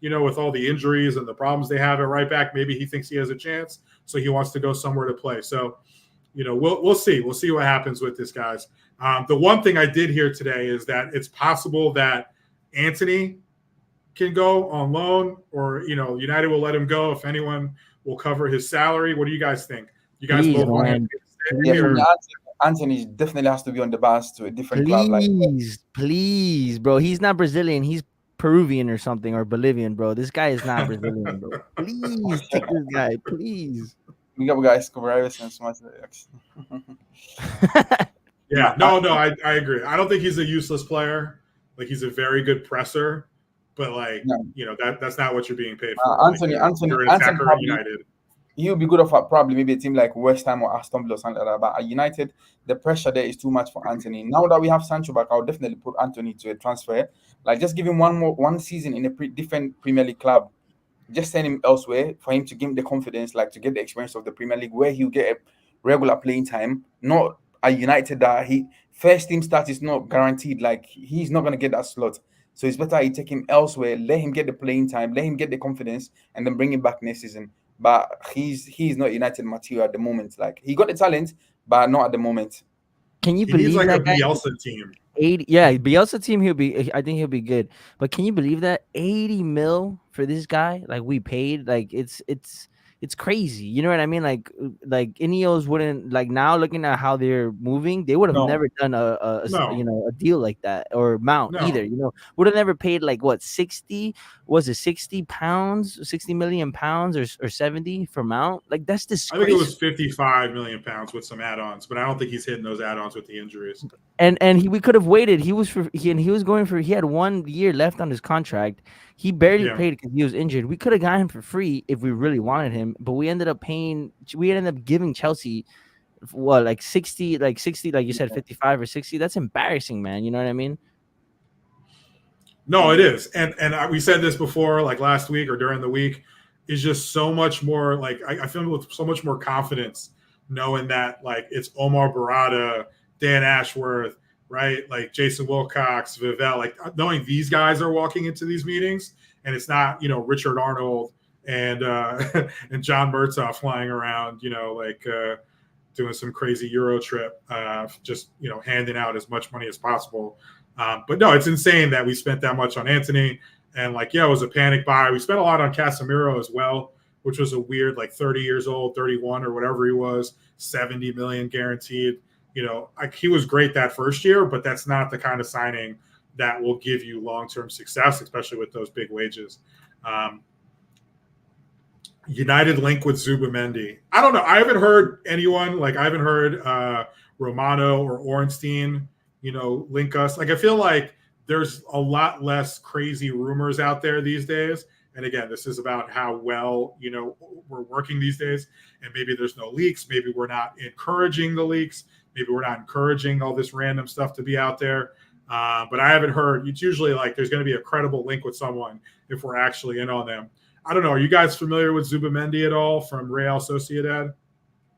with all the injuries and the problems they have at right back. Maybe he thinks he has a chance, so he wants to go somewhere to play. So, we'll see. We'll see what happens with this, guys. The one thing I did hear today is that it's possible that Antony can go on loan, or United will let him go if anyone will cover his salary. What do you guys think? You guys both want him to stay? Yeah, Antony definitely has to be on the bus to a different club. Please, bro. He's not Brazilian. He's Peruvian or something, or Bolivian, bro. This guy is not Brazilian, bro. Please take this guy, please. We got guys cover since much. Yeah, no, I agree. I don't think he's a useless player. Like, he's a very good presser, but that's not what you're being paid for. Antony, you're an attacker at United. He'll be good for probably maybe a team like West Ham or Aston Villa or something like that. But at United, the pressure there is too much for Antony. Now that we have Sancho back, I'll definitely put Antony to a transfer. Like, just give him one season in a different Premier League club. Just send him elsewhere for him to give him the confidence, like to get the experience of the Premier League, where he'll get a regular playing time. Not at United that first team start is not guaranteed. Like, he's not going to get that slot. So it's better you take him elsewhere, let him get the playing time, let him get the confidence, and then bring him back next season. But he's not United material at the moment. Like, he got the talent, but not at the moment. Can you believe like that a Bielsa team? 80, yeah, Bielsa team. I think he'll be good. But can you believe that 80 mil for this guy? Like, we paid. Like, it's crazy. You know what I mean? Like Ineos wouldn't, like, now looking at how they're moving, they would have never done a deal like that, or Mount either. Would have never paid like what 60 pounds, 60 million pounds, or 70 for Mount. Like, that's disgraceful. I think it was 55 million pounds with some add-ons, but I don't think he's hitting those add-ons with the injuries. And we could have waited. He had 1 year left on his contract. He barely paid because he was injured. We could have got him for free if we really wanted him, but we ended up giving Chelsea like 60, like you said, 55 or 60. That's embarrassing, man. You know what I mean? No, it is. And we said this before, like last week or during the week, is just so much more, like, I feel with so much more confidence knowing that, like, it's Omar Barada, Dan Ashworth, right? Like Jason Wilcox, Vivell, like, knowing these guys are walking into these meetings, and it's not, Richard Arnold and and John Murtaugh flying around, doing some crazy Euro trip, just, handing out as much money as possible. But no, it's insane that we spent that much on Antony, and it was a panic buy. We spent a lot on Casemiro as well, which was a weird, 30 years old, 31 or whatever he was, 70 million guaranteed. He was great that first year, but that's not the kind of signing that will give you long-term success, especially with those big wages. United link with Zubimendi. I don't know. I haven't heard anyone, I haven't heard Romano or Ornstein, link us. I feel like there's a lot less crazy rumors out there these days. And again, this is about how well, we're working these days. And maybe there's no leaks. Maybe we're not encouraging the leaks. Maybe we're not encouraging all this random stuff to be out there. But I haven't heard. It's usually there's going to be a credible link with someone if we're actually in on them. I don't know. Are you guys familiar with Zubimendi at all from Real Sociedad?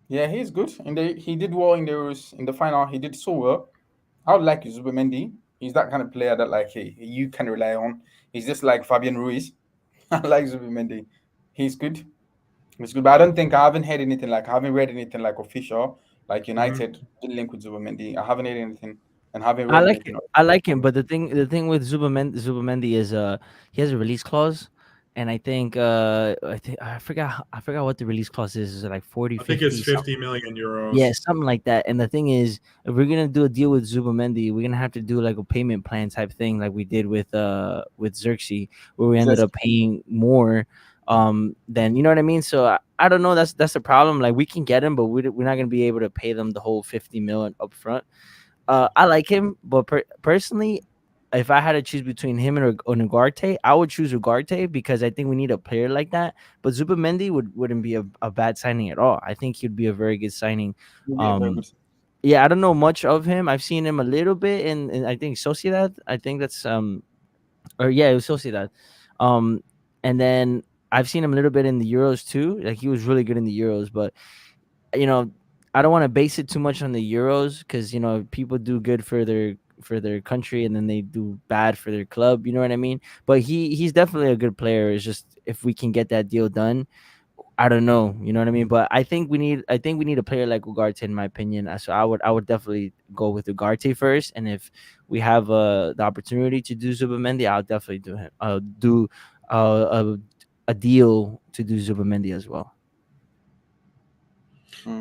Yeah, he's good. He did well in the final. He did so well. I would like Zubimendi. He's that kind of player that you can rely on. He's just like Fabian Ruiz. I like Zubimendi. He's good. It's good, but I haven't heard anything I haven't read anything official. United did link with Zubimendi. I haven't heard anything, and haven't read anything. I like him, but the thing with Zubimendi is he has a release clause, and I forgot what the release clause is. Is it like 40, I think it's 50? 50 million Yeah, euros. something like that. And the thing is, if we're gonna do a deal with Zubamendi, we're gonna have to do like a payment plan type thing, like we did with Xerxes, where we ended Just up paying more than, you know what I mean. So I don't know. That's the problem. Like we can get him, but we're not gonna be able to pay them the whole 50 million up front. I like him, but personally, if I had to choose between him and Ugarte, I would choose Ugarte because I think we need a player like that. But Zubamendi wouldn't be a bad signing at all. I think he'd be a very good signing. will be a very Um, good. yeah, I don't know much of him. I've seen him a little bit in I think Sociedad. I think that's or yeah, it was Sociedad. Um, and then I've seen him a little bit in the Euros too. Like he was really good in the Euros, but you know, I don't want to base it too much on the Euros because people do good for their country and then they do bad for their club. You know what I mean? But he's definitely a good player. It's just if we can get that deal done, I don't know. You know what I mean? But I think we need a player like Ugarte in my opinion. So I would definitely go with Ugarte first, and if we have the opportunity to do Zubamendi, I'll definitely do him. Do uh, a deal to do Zubamendi as well.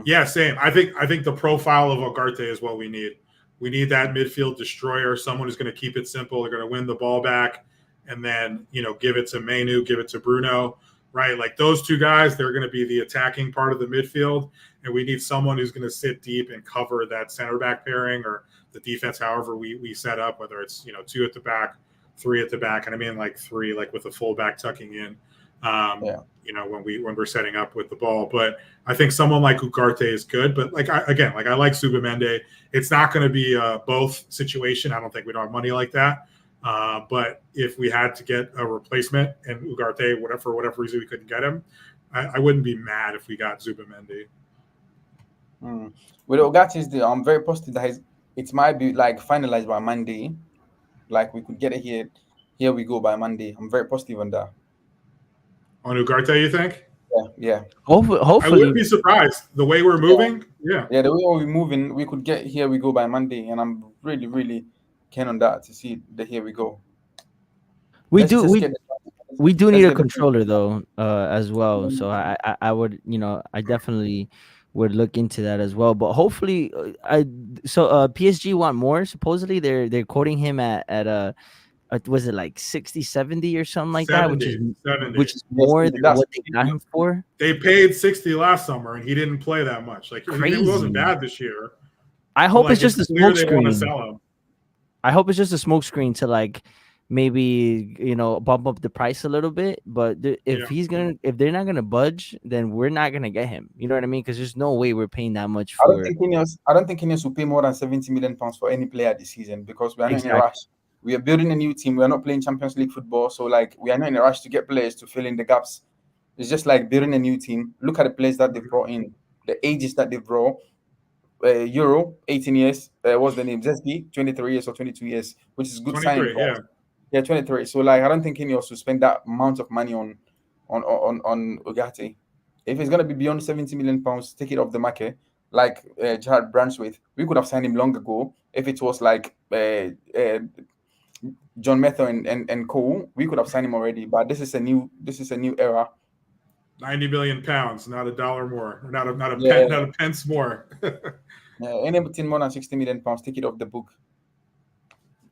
Yeah, same. I think the profile of Ogarte is what we need. We need that midfield destroyer, someone who's going to keep it simple. They're going to win the ball back, and then give it to Mainu, give it to Bruno, right? Like those two guys, they're going to be the attacking part of the midfield, and we need someone who's going to sit deep and cover that center back pairing or the defense, however we set up, whether it's two at the back, three at the back, and I mean like three, like with a fullback tucking in. Yeah. When we're setting up with the ball, but I think someone like Ugarte is good. But I like Subamende. It's not going to be a both situation. I don't think we don't have money like that. But if we had to get a replacement and Ugarte, for whatever reason we couldn't get him, I wouldn't be mad if we got Zubamendi. With Ogatis, I'm very positive that it might be like finalized by Monday. Like we could get it here. Here we go by Monday. I'm very positive on that. On Ugarte, you think? Yeah. I wouldn't be surprised the way we're moving. Yeah. The way we're moving, we could get here we go by Monday, and I'm really, really keen on that to see the here we go. We do need a controller though, as well. So I would, I definitely would look into that as well. But hopefully, PSG want more. Supposedly, they're quoting him at was it like 60, 70 or something like 70, that, which is 70. more than what they got him for. They paid 60 last summer, and he didn't play that much. Like Crazy. He wasn't bad this year. I hope it's just a smoke screen. Sell him. I hope it's just a smoke screen to like maybe bump up the price a little bit. But if they're not gonna budge, then we're not gonna get him. You know what I mean? Because there's no way we're paying that much for. I don't think Ineos will pay more than 70 million pounds for any player this season because we are not in a rush. We are building a new team. We are not playing Champions League football, so like we are not in a rush to get players to fill in the gaps. It's just like building a new team. Look at the players that they've brought in, the ages that they've brought. Euro, 18 years. What's the name? Zesby, 23 years or 22 years, which is good signing. Yeah, 23. So like I don't think Ineos will spend that amount of money on Ugarte. If it's gonna be beyond 70 million pounds, take it off the market. Like Gerard Branswaith, we could have signed him long ago. If it was like John Metho and Co, we could have signed him already. But this is a new era. 90 million pounds, not a dollar more, or not a pence more. Anything more than 60 million pounds, take it off the book.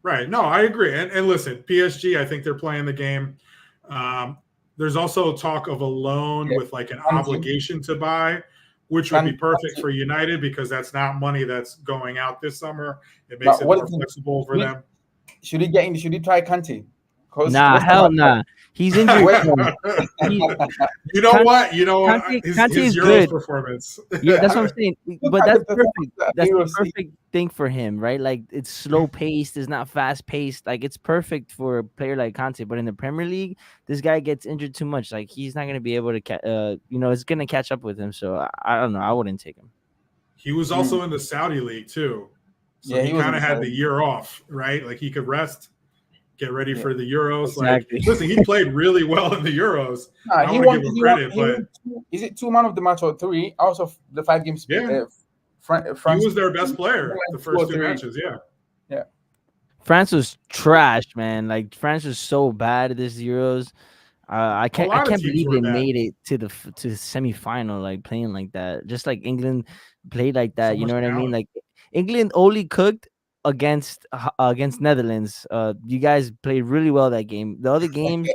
Right. No, I agree. And listen, PSG, I think they're playing the game. There's also talk of a loan with like an obligation to buy, which would be perfect for United because that's not money that's going out this summer. It makes it more flexible for them. Should he get in? Should he try Kante? Nah, hell nah. He's injured. You know what? His Euros performance. Yeah, that's what I'm saying. But that's perfect. That's the perfect thing for him, right? Like it's slow paced. It's not fast paced. Like it's perfect for a player like Kante. But in the Premier League, this guy gets injured too much. Like he's not going to be able to, it's going to catch up with him. So I don't know. I wouldn't take him. He was also in the Saudi league too. So he kind of had the year off, right? Like he could rest. Get ready for the Euros. Exactly. Like, listen, he played really well in the Euros. I want to give him credit, but is it 2 man of the match or 3 out of the 5 games? Yeah, France, he was their best player the first 2 matches. Yeah. France was trash, man. Like France was so bad at this Euros. I A lot of can't teams believe were they bad. made it to the semifinal, like playing like that. Just like England played like So that. You much know what I mean? talent. Like England only cooked against Netherlands. You guys played really well that game. The other games,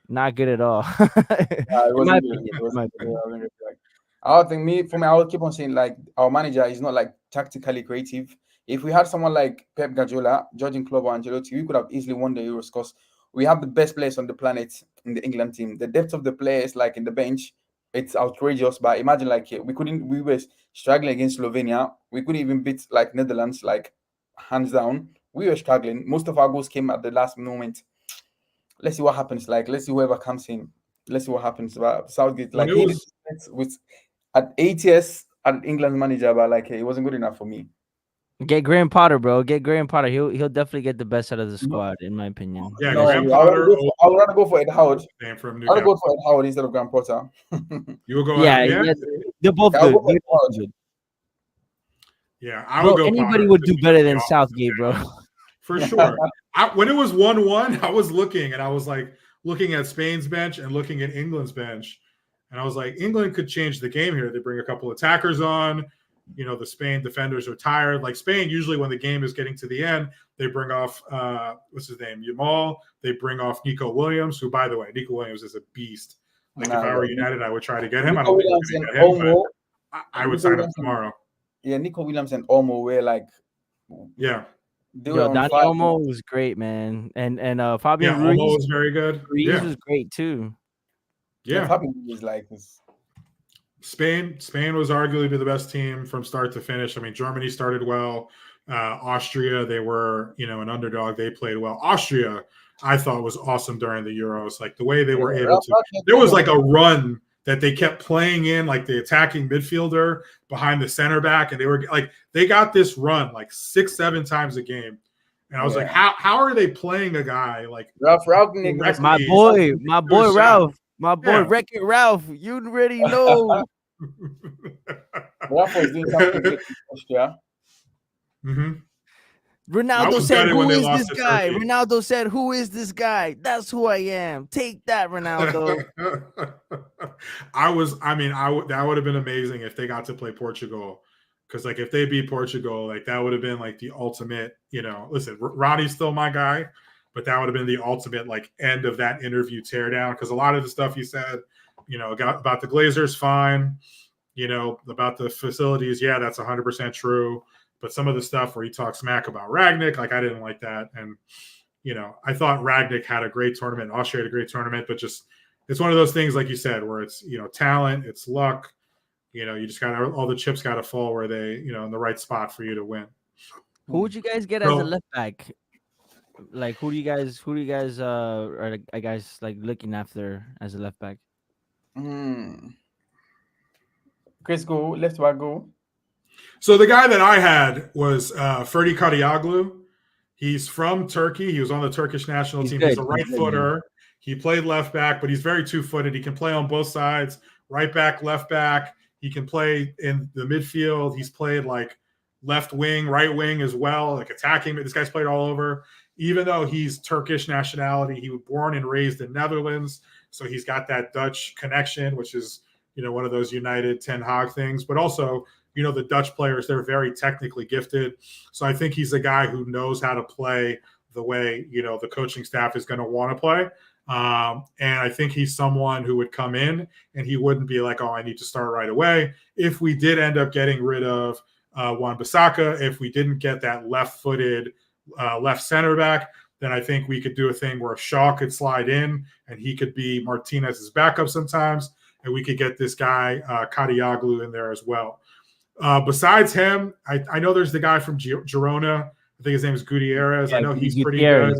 not good at all. It In my wasn't good. opinion. It In my wasn't good. opinion. I wasn't good. Like, I don't think me for me, I would keep on saying like our manager is not like tactically creative. If we had someone like Pep Guardiola, Jurgen Klopp, or Ancelotti, we could have easily won the Euros because we have the best players on the planet in the England team. The depth of the players, like in the bench, it's outrageous. But imagine like we were struggling against Slovenia. We couldn't even beat like Netherlands, like hands down. We were struggling. Most of our goals came at the last moment. Let's see what happens. Like, let's see whoever comes in. Let's see what happens. But Southgate, When like, it he did was with at 8 years at England manager, but like, it wasn't good enough for me. Get Graham Potter, bro. Get Graham Potter. He'll definitely get the best out of the No, squad, in my opinion. yeah, no, Graham I would rather Potter. go for, I would rather go for Ed Howard. Name from I would Newcastle. go for Ed Howard instead of Graham Potter. You will go Yeah, out. Yeah, they're both I'll good. go for They're Ed both Howard. good. yeah. I would Bro, go anybody Potter. would just do better because than of the Southgate, bro. talent. For sure. When it was 1-1, I was looking and I was like looking at Spain's bench and looking at England's bench. And I was like, England could change the game here. They bring a couple attackers on. You know, the Spain defenders are tired. Like Spain, usually when the game is getting to the end, they bring off, what's his name, Yamal. They bring off Nico Williams, who, by the way, Nico Williams is a beast. Like if I were United, I would try to get him. I Nico don't think we're Williams going and to get him, Olmo. but I would Nico sign him Williams and, tomorrow. yeah, Nico Williams and Olmo were like, Yeah. they were Yo, on Dani fire. Olmo was great, man. And Yeah, Fabian Olmo was very good. Ruiz Yeah. was great too. Yeah, Yeah. Fabian was like this. Spain was arguably the best team from start to finish. I mean, Germany started well. Austria, they were, an underdog. They played well. Austria, I thought was awesome during the Euros. Like the way they were able to. There was like a run that they kept playing in, like the attacking midfielder behind the center back, and they were like they got this run like 6-7 times a game. And I was like, how are they playing a guy like Ralph my boy Ralph. My boy, Yeah. Wreck-It Ralph. You already know. Ralph was doing something great in Austria. Mm-hmm. I Ronaldo was said, gutted when "Who they is lost this to guy?" Turkey. Ronaldo said, "Who is this guy? That's who I am. Take that, Ronaldo." That would have been amazing if they got to play Portugal. Because like if they beat Portugal, like that would have been like the ultimate, listen, Ronnie's still my guy, but that would have been the ultimate like end of that interview teardown. Because a lot of the stuff he said, about the Glazers, fine. About the facilities, yeah, that's 100% true. But some of the stuff where he talks smack about Ragnick, like I didn't like that. And, I thought Ragnick had a great tournament. Austria had a great tournament, but just it's one of those things, like you said, where it's, talent, it's luck. You just got all the chips got to fall where they, in the right spot for you to win. Who would you guys get as a left back? Like who do you guys are guys like looking after as a left back? Chris, go left back, go. So the guy that I had was Ferdi Kadioglu. He's from Turkey. He was on the Turkish national team. He's a right footer. He played left back, but he's very two-footed. He can play on both sides, right back, left back. He can play in the midfield. He's played like left wing, right wing as well, like attacking. This guy's played all over. Even though he's Turkish nationality, he was born and raised in Netherlands. So he's got that Dutch connection, which is, one of those United Ten Hag things. But also, the Dutch players, they're very technically gifted. So I think he's a guy who knows how to play the way, the coaching staff is going to want to play. And I think he's someone who would come in and he wouldn't be like, oh, I need to start right away. If we did end up getting rid of Wan-Bissaka, if we didn't get that left-footed left center back, then I think we could do a thing where Shaw could slide in and he could be Martinez's backup sometimes. And we could get this guy, Kadioglu, in there as well. Besides him, I know there's the guy from Girona. I think his name is Gutierrez. Yeah, I know he's pretty good.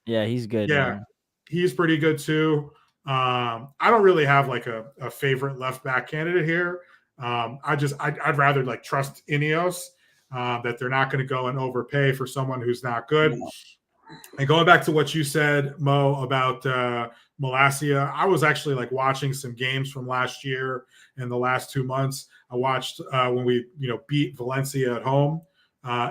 Yeah, he's good. Yeah, man. He's pretty good too. I don't really have like a favorite left back candidate here. I'd rather like trust Ineos that they're not going to go and overpay for someone who's not good. And going back to what you said, Mo, about Malacia, I was actually like watching some games from last year and the last 2 months. I watched when we beat Valencia at home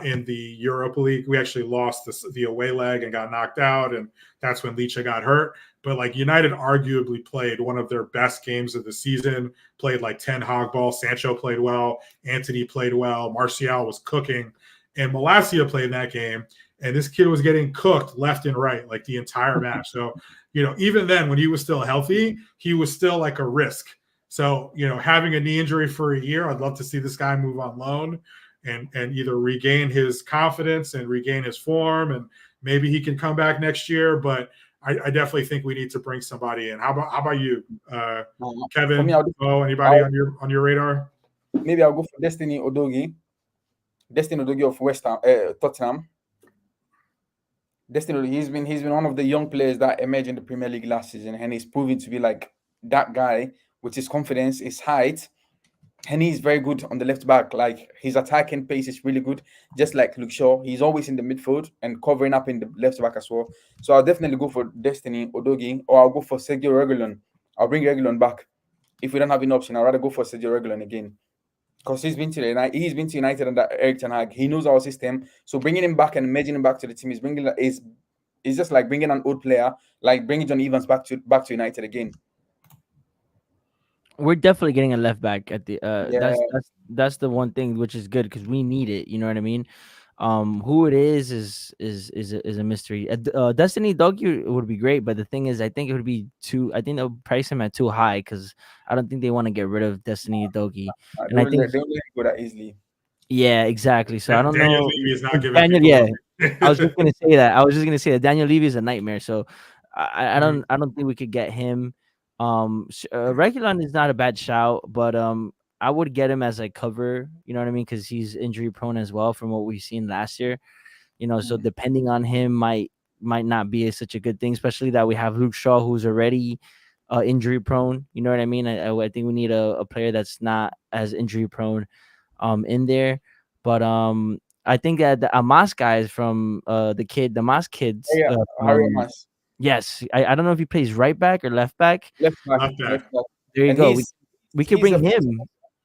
in the Europa League. We actually lost the away leg and got knocked out, and that's when Licha got hurt. but like United arguably played one of their best games of the season, played like 10 hog ball. Sancho played well. Antony played well. Martial was cooking. And Malacia played that game. And this kid was getting cooked left and right, like the entire match. So, even then when he was still healthy, he was still like a risk. So, having a knee injury for a year, I'd love to see this guy move on loan and either regain his confidence and regain his form. And maybe he can come back next year. But I definitely think we need to bring somebody in. How about you, Kevin? For me, anybody on your radar? Maybe I'll go for Destiny Udogie. Destiny Udogie of West Ham, Tottenham. Destiny, he's been one of the young players that emerged in the Premier League last season, and he's proving to be like that guy with his confidence, his height, and he's very good on the left back. Like his attacking pace is really good, just like Luke Shaw. He's always in the midfield and covering up in the left back as well. So I'll definitely go for Destiny Udogie, or I'll go for Sergio Reguilon. I'll bring Reguilon back. If we don't have an option, I'd rather go for Sergio Reguilon again. Because he's been to United under Eric Ten Hag. He knows our system. So bringing him back and merging him back to the team is just like bringing an old player, like bringing John Evans back to United again. We're definitely getting a left back at the. That's the one thing which is good because we need it. You know what I mean? Who it is a mystery. Destiny Udogie would be great, but the thing is, I think it would be too. I think they'll price him at too high because I don't think they want to get rid of Destiny Udogie. And I think they'll let go that easily. Yeah, exactly. So I don't Daniel know. Levy is not giving Daniel, yeah, I was just gonna say that. I was just gonna say that Daniel Levy is a nightmare. So I don't think we could get him. Reguilon is not a bad shout, but I would get him as a cover, you know what I mean? Because he's injury prone as well from what we've seen last year. So depending on him might not be such a good thing, especially that we have Luke Shaw who's already injury prone. You know what I mean? I think we need a player that's not as injury prone in there. But I think that the Amas guys from the Mas kids. Harry Amas. Yes, I don't know if he plays right back or left back. Left back. There you go. We can bring him.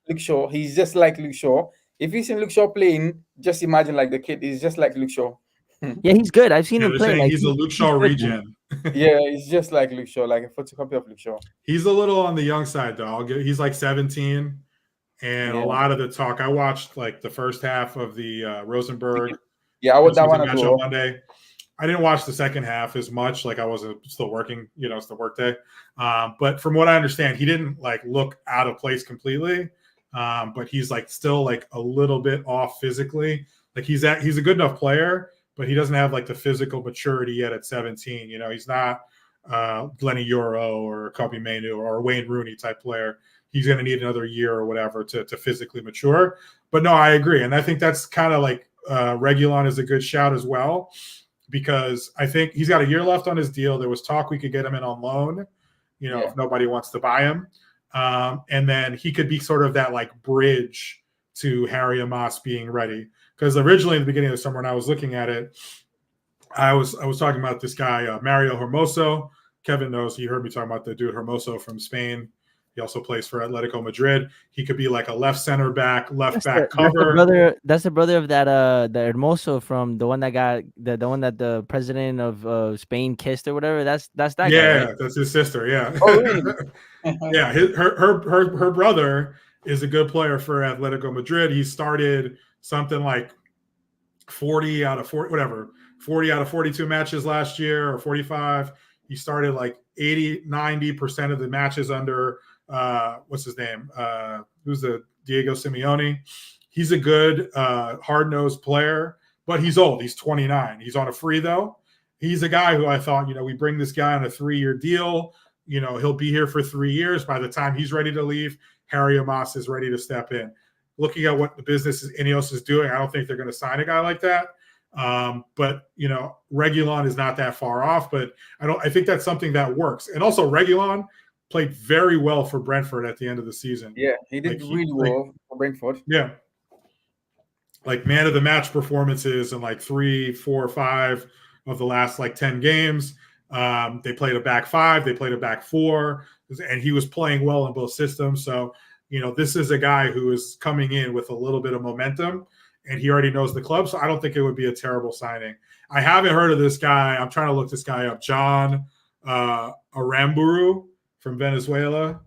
Luke Shaw. He's just like Luke Shaw. If you see Luke Shaw playing, just imagine like the kid is just like Luke Shaw. Yeah, he's good. I've seen him play. Like, he's a Luke Shaw regen. Yeah, he's just like Luke Shaw, like a photocopy of Luke Shaw. He's a little on the young side though. He's like 17, and a lot of the talk. I watched like the first half of the Rosenborg. Yeah, I watched that one match on Monday. I didn't watch the second half as much. Like I wasn't still working. It's the work day. But from what I understand, he didn't like look out of place completely. But he's like still like a little bit off physically. Like he's a good enough player, but he doesn't have like the physical maturity yet at 17. He's not Lenny Euro or Kobe Mainu or Wayne Rooney type player. He's going to need another year or whatever to physically mature. But no, I agree. And I think that's kind of like Reguilon is a good shout as well, because I think he's got a year left on his deal. There was talk we could get him in on loan, if nobody wants to buy him. And then he could be sort of that like bridge to Harry Amas being ready. Because originally in the beginning of the summer when I was looking at it, I was talking about this guy, Mario Hermoso. Kevin knows, he heard me talking about the dude Hermoso from Spain. He also plays for Atletico Madrid. He could be like a left center back, left back cover. That's the brother of that the Hermoso from the one that got the one that the president of Spain kissed or whatever. That's that guy. Yeah, right? That's his sister. Yeah. Oh, really? Yeah, her brother is a good player for Atletico Madrid. He started something like 40 out of 42 matches last year, or 45. He started like 80-90% of the matches under what's his name? Who's the Diego Simeone? He's a good hard-nosed player, but he's old. He's 29. He's on a free though. He's a guy who I thought, we bring this guy on a 3-year deal. He'll be here for 3 years. By the time he's ready to leave, Harry Amas is ready to step in. Looking at what the business Ineos is doing, I don't think they're going to sign a guy like that. But Reguilon is not that far off. But I think that's something that works. And also, Reguilon played very well for Brentford at the end of the season. Yeah, he did really well for Brentford. Yeah, like man of the match performances in like 3, 4, 5 of the last like 10 games. They played a back 5, they played a back 4, and he was playing well in both systems. So, this is a guy who is coming in with a little bit of momentum, and he already knows the club. So I don't think it would be a terrible signing. I haven't heard of this guy. I'm trying to look this guy up. John Aramburu from Venezuela.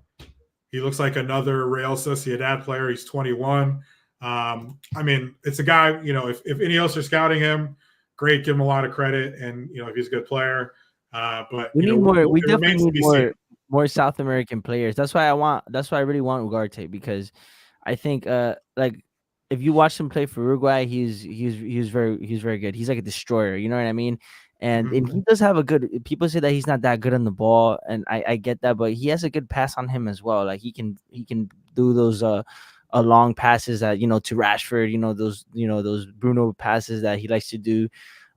He looks like another Real Sociedad player. He's 21. I mean, it's a guy, if Ineos are scouting him, great, give him a lot of credit. And, if he's a good player. But, We need more. We it definitely remains to need be seen. more South American players. That's why I really want Ugarte, because I think like if you watch him play for Uruguay, he's very good. He's like a destroyer. You know what I mean? And he does have a good. People say that he's not that good on the ball, and I get that, but he has a good pass on him as well. Like he can do those long passes that to Rashford. Those Bruno passes that he likes to do.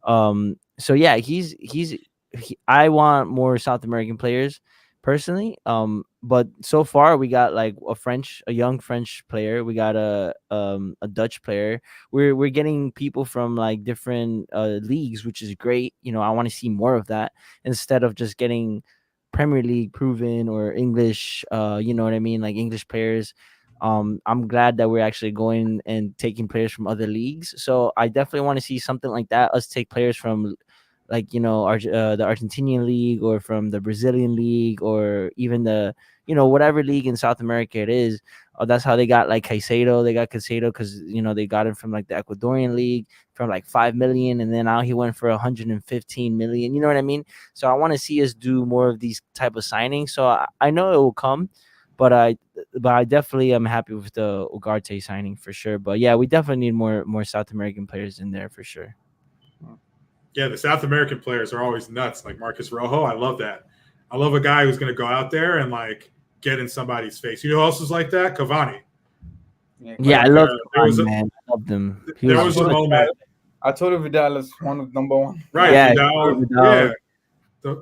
So yeah, I want more South American players personally. But so far we got like a young French player. We got a Dutch player. We're getting people from like different leagues, which is great. I want to see more of that instead of just getting Premier League proven or English. You know what I mean, like English players. I'm glad that we're actually going and taking players from other leagues. So I definitely want to see something like that. Us take players from like the Argentinian league, or from the Brazilian league, or even the whatever league in South America it is. That's how they got like Caicedo. They got Caicedo because they got him from like the Ecuadorian league from like 5 million, and then now he went for 115 million. You know what I mean? So I want to see us do more of these type of signings. So I know it will come, but I definitely am happy with the Ugarte signing for sure. But yeah, we definitely need more South American players in there for sure. Yeah, the South American players are always nuts. Like Marcus Rojo, I love that. I love a guy who's going to go out there and like get in somebody's face. You know who else is like that? Cavani. Yeah, I love Cavani, man. I love them. There was a moment. I told you Vidal is one of number one. Right, Yeah, Vidal. Vidal. Yeah,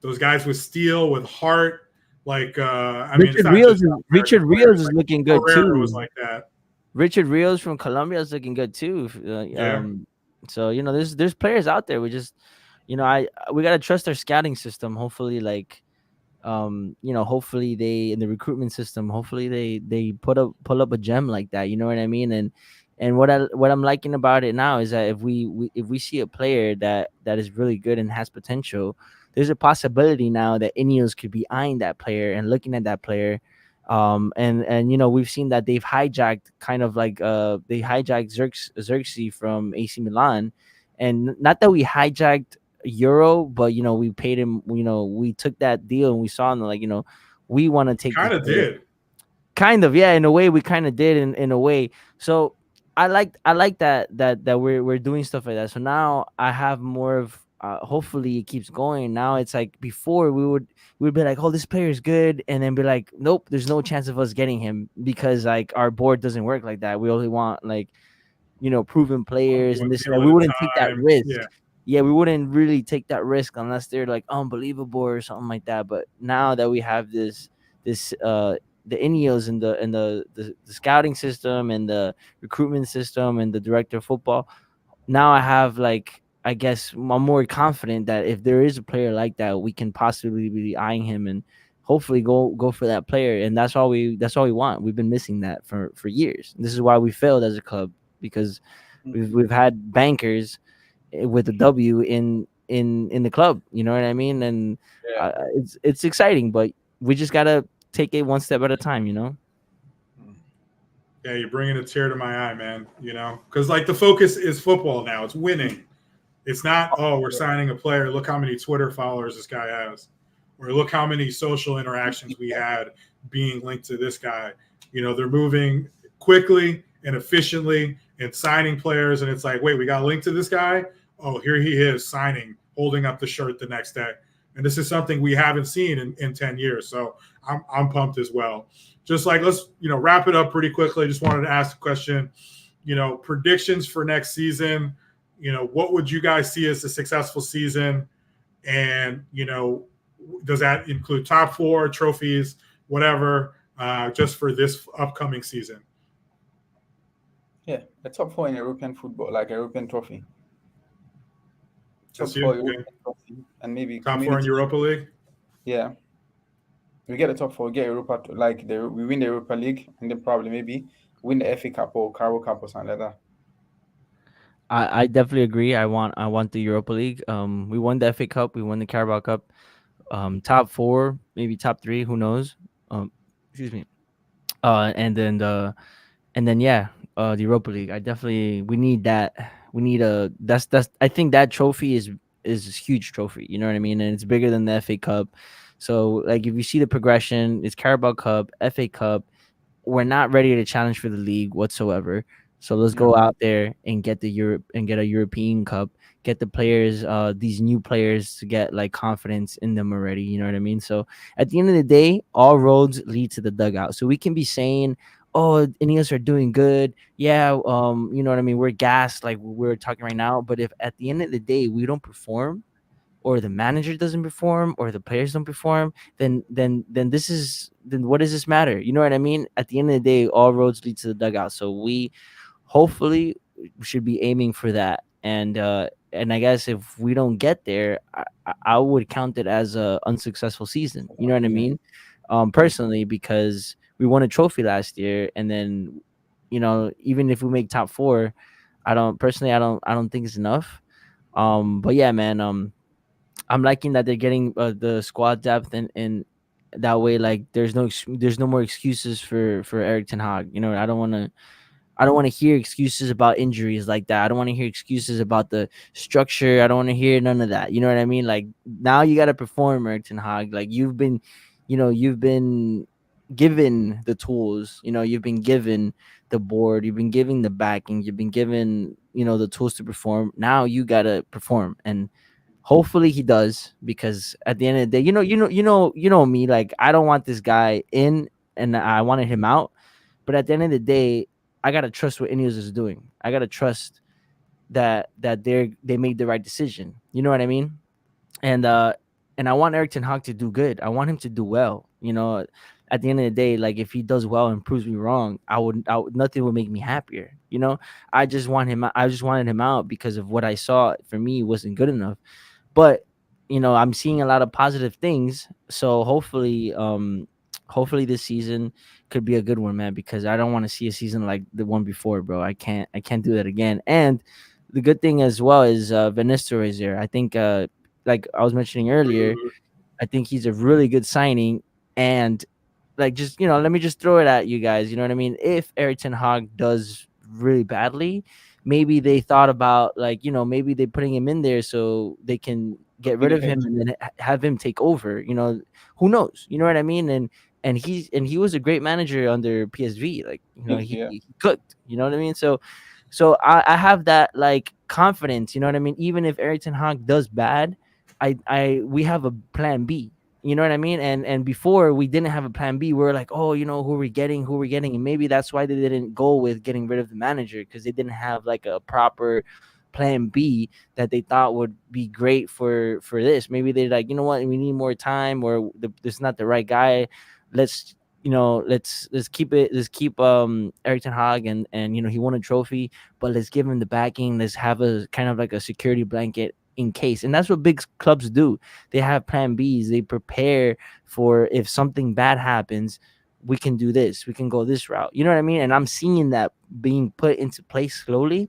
those guys with steel, with heart. Like Richard Rios is looking good too. Was like that. Richard Rios from Colombia is looking good too. So there's players out there. We just we gotta trust our scouting system. Hopefully, like hopefully they in the recruitment system. Hopefully they pull up a gem like that. You know what I mean? And what I'm liking about it now is that if we see a player that is really good and has potential, there's a possibility now that Ineos could be eyeing that player and looking at that player. And we've seen that they've hijacked they hijacked Xerxes from AC Milan, and not that we hijacked Euro, but we paid him. We took that deal and we saw him like we want to take. Kind of did. Kind of, yeah. In a way, we kind of did. In a way, so I like that we're doing stuff like that. So now I have more of. Hopefully it keeps going. Now it's like before we'd be like, oh, this player is good, and then be like, nope, there's no chance of us getting him because like our board doesn't work like that. We only want like proven players and this. We wouldn't take that risk. Yeah, we wouldn't really take that risk unless they're like unbelievable or something like that. But now that we have the Ineos and the scouting system and the recruitment system and the director of football, now I have like. I guess I'm more confident that if there is a player like that, we can possibly be eyeing him and hopefully go for that player. And that's all we want. We've been missing that for years. This is why we failed as a club, because we've had bankers with a W in the club. You know what I mean? And it's exciting, but we just gotta take it one step at a time. Yeah, you're bringing a tear to my eye, man. Because like the focus is football now. It's winning. It's not, we're signing a player. Look how many Twitter followers this guy has. Or look how many social interactions we had being linked to this guy. They're moving quickly and efficiently and signing players. And it's like, wait, we got linked to this guy? Oh, here he is signing, holding up the shirt the next day. And this is something we haven't seen in 10 years. So I'm pumped as well. Just like, let's, wrap it up pretty quickly. Just wanted to ask a question, predictions for next season. What would you guys see as a successful season? And, does that include top 4 trophies, whatever, just for this upcoming season? Yeah, a top 4 in European football, like a European trophy. Top 4 European trophy, and maybe top 4 in Europa League. Yeah, we get a top 4, get Europa, we win the Europa League, and then probably maybe win the FA Cup or Carabao Cup or something like that. I definitely agree. I want the Europa League. We won the FA Cup. We won the Carabao Cup. top 4, maybe top 3, who knows? Excuse me. And then yeah, the Europa League. We need that. We need a that's I think that trophy is a huge trophy. You know what I mean? And it's bigger than the FA Cup. So like if you see the progression, it's Carabao Cup, FA Cup. We're not ready to challenge for the league whatsoever. So let's Yeah. go out there and get the Europe and get a European Cup. Get the players, these new players, to get like confidence in them already. You know what I mean? So at the end of the day, all roads lead to the dugout. So we can be saying, "Oh, Ineos are doing good." Yeah, you know what I mean. We're gassed, like we're talking right now. But if at the end of the day we don't perform, or the manager doesn't perform, or the players don't perform, then what does this matter? You know what I mean? At the end of the day, all roads lead to the dugout. So we hopefully should be aiming for that. And I guess if we don't get there, I would count it as a unsuccessful season. You know what I Yeah. mean? Yeah. Personally, because we won a trophy last year, and then even if we make top 4, I don't think it's enough. But yeah, man. I'm liking that they're getting the squad depth, and that way, like, there's no more excuses for Eric Ten Hag. I don't want to hear excuses about injuries like that. I don't want to hear excuses about the structure. I don't want to hear none of that. You know what I mean? Like, now you got to perform, Eric Ten Hag. Like, you've been given the tools. You've been given the board. You've been given the backing. You've been given the tools to perform. Now you got to perform, and hopefully he does, because at the end of the day, me, like, I don't want this guy in, and I wanted him out. But at the end of the day, I gotta trust what Ineos is doing. I gotta trust that they made the right decision. You know what I mean? And and I want Eric Ten Hag to do good. I want him to do well. At the end of the day, like, if he does well and proves me wrong, nothing would make me happier. I just want him. I just wanted him out because of what I saw. For me, it wasn't good enough. But I'm seeing a lot of positive things. So hopefully this season could be a good one, man, because I don't want to see a season like the one before, bro. I can't do that again. And the good thing as well is Van Nistelrooy is there. I think like I was mentioning earlier, I think he's a really good signing. And like, just let me just throw it at you guys. You know what I mean? If Eric Ten Hag does really badly, maybe they thought about, like, maybe they putting him in there so they can get rid of him and then have him take over. Who knows? You know what I mean? And he was a great manager under PSV. Like, Yeah. he cooked. You know what I mean? So I have that, like, confidence. You know what I mean? Even if Eric Ten Hag does bad, we have a plan B. You know what I mean? And before, we didn't have a plan B. We were like, oh, who we're getting, and maybe that's why they didn't go with getting rid of the manager, because they didn't have like a proper plan B that they thought would be great for this. Maybe they're like, you know what, we need more time, or this is not the right guy. Let's let's keep it. Let's keep Eric Ten Hag, and he won a trophy, but let's give him the backing. Let's have a kind of like a security blanket in case. And that's what big clubs do. They have plan Bs. They prepare for, if something bad happens, we can do this. We can go this route. You know what I mean? And I'm seeing that being put into place slowly,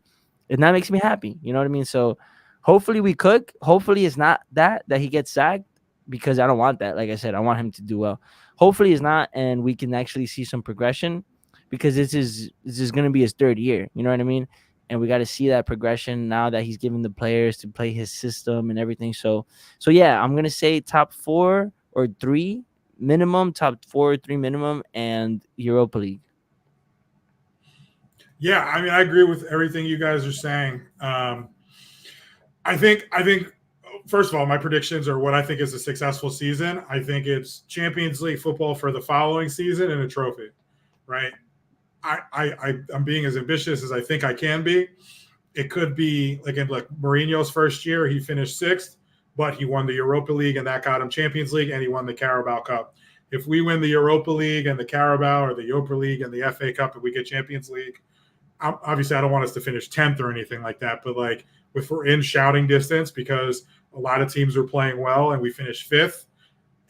and that makes me happy. You know what I mean? So hopefully we cook. Hopefully it's not that he gets sacked, because I don't want that. Like I said, I want him to do well. Hopefully it's not, and we can actually see some progression, because this is going to be his 3rd year. You know what I mean? And we got to see that progression now that he's given the players to play his system and everything. So yeah, I'm gonna say top 4 or 3 minimum, top 4 or 3 minimum, and Europa League. Yeah, I mean, I agree with everything you guys are saying. I think first of all, my predictions are what I think is a successful season. I think it's Champions League football for the following season and a trophy, right? I'm being as ambitious as I think I can be. It could be like in like Mourinho's first year, he finished 6th, but he won the Europa League, and that got him Champions League, and he won the Carabao Cup. If we win the Europa League and the Carabao, or the Europa League and the FA Cup, and we get Champions League, obviously I don't want us to finish 10th or anything like that, but like if we're in shouting distance, because a lot of teams are playing well and we finish 5th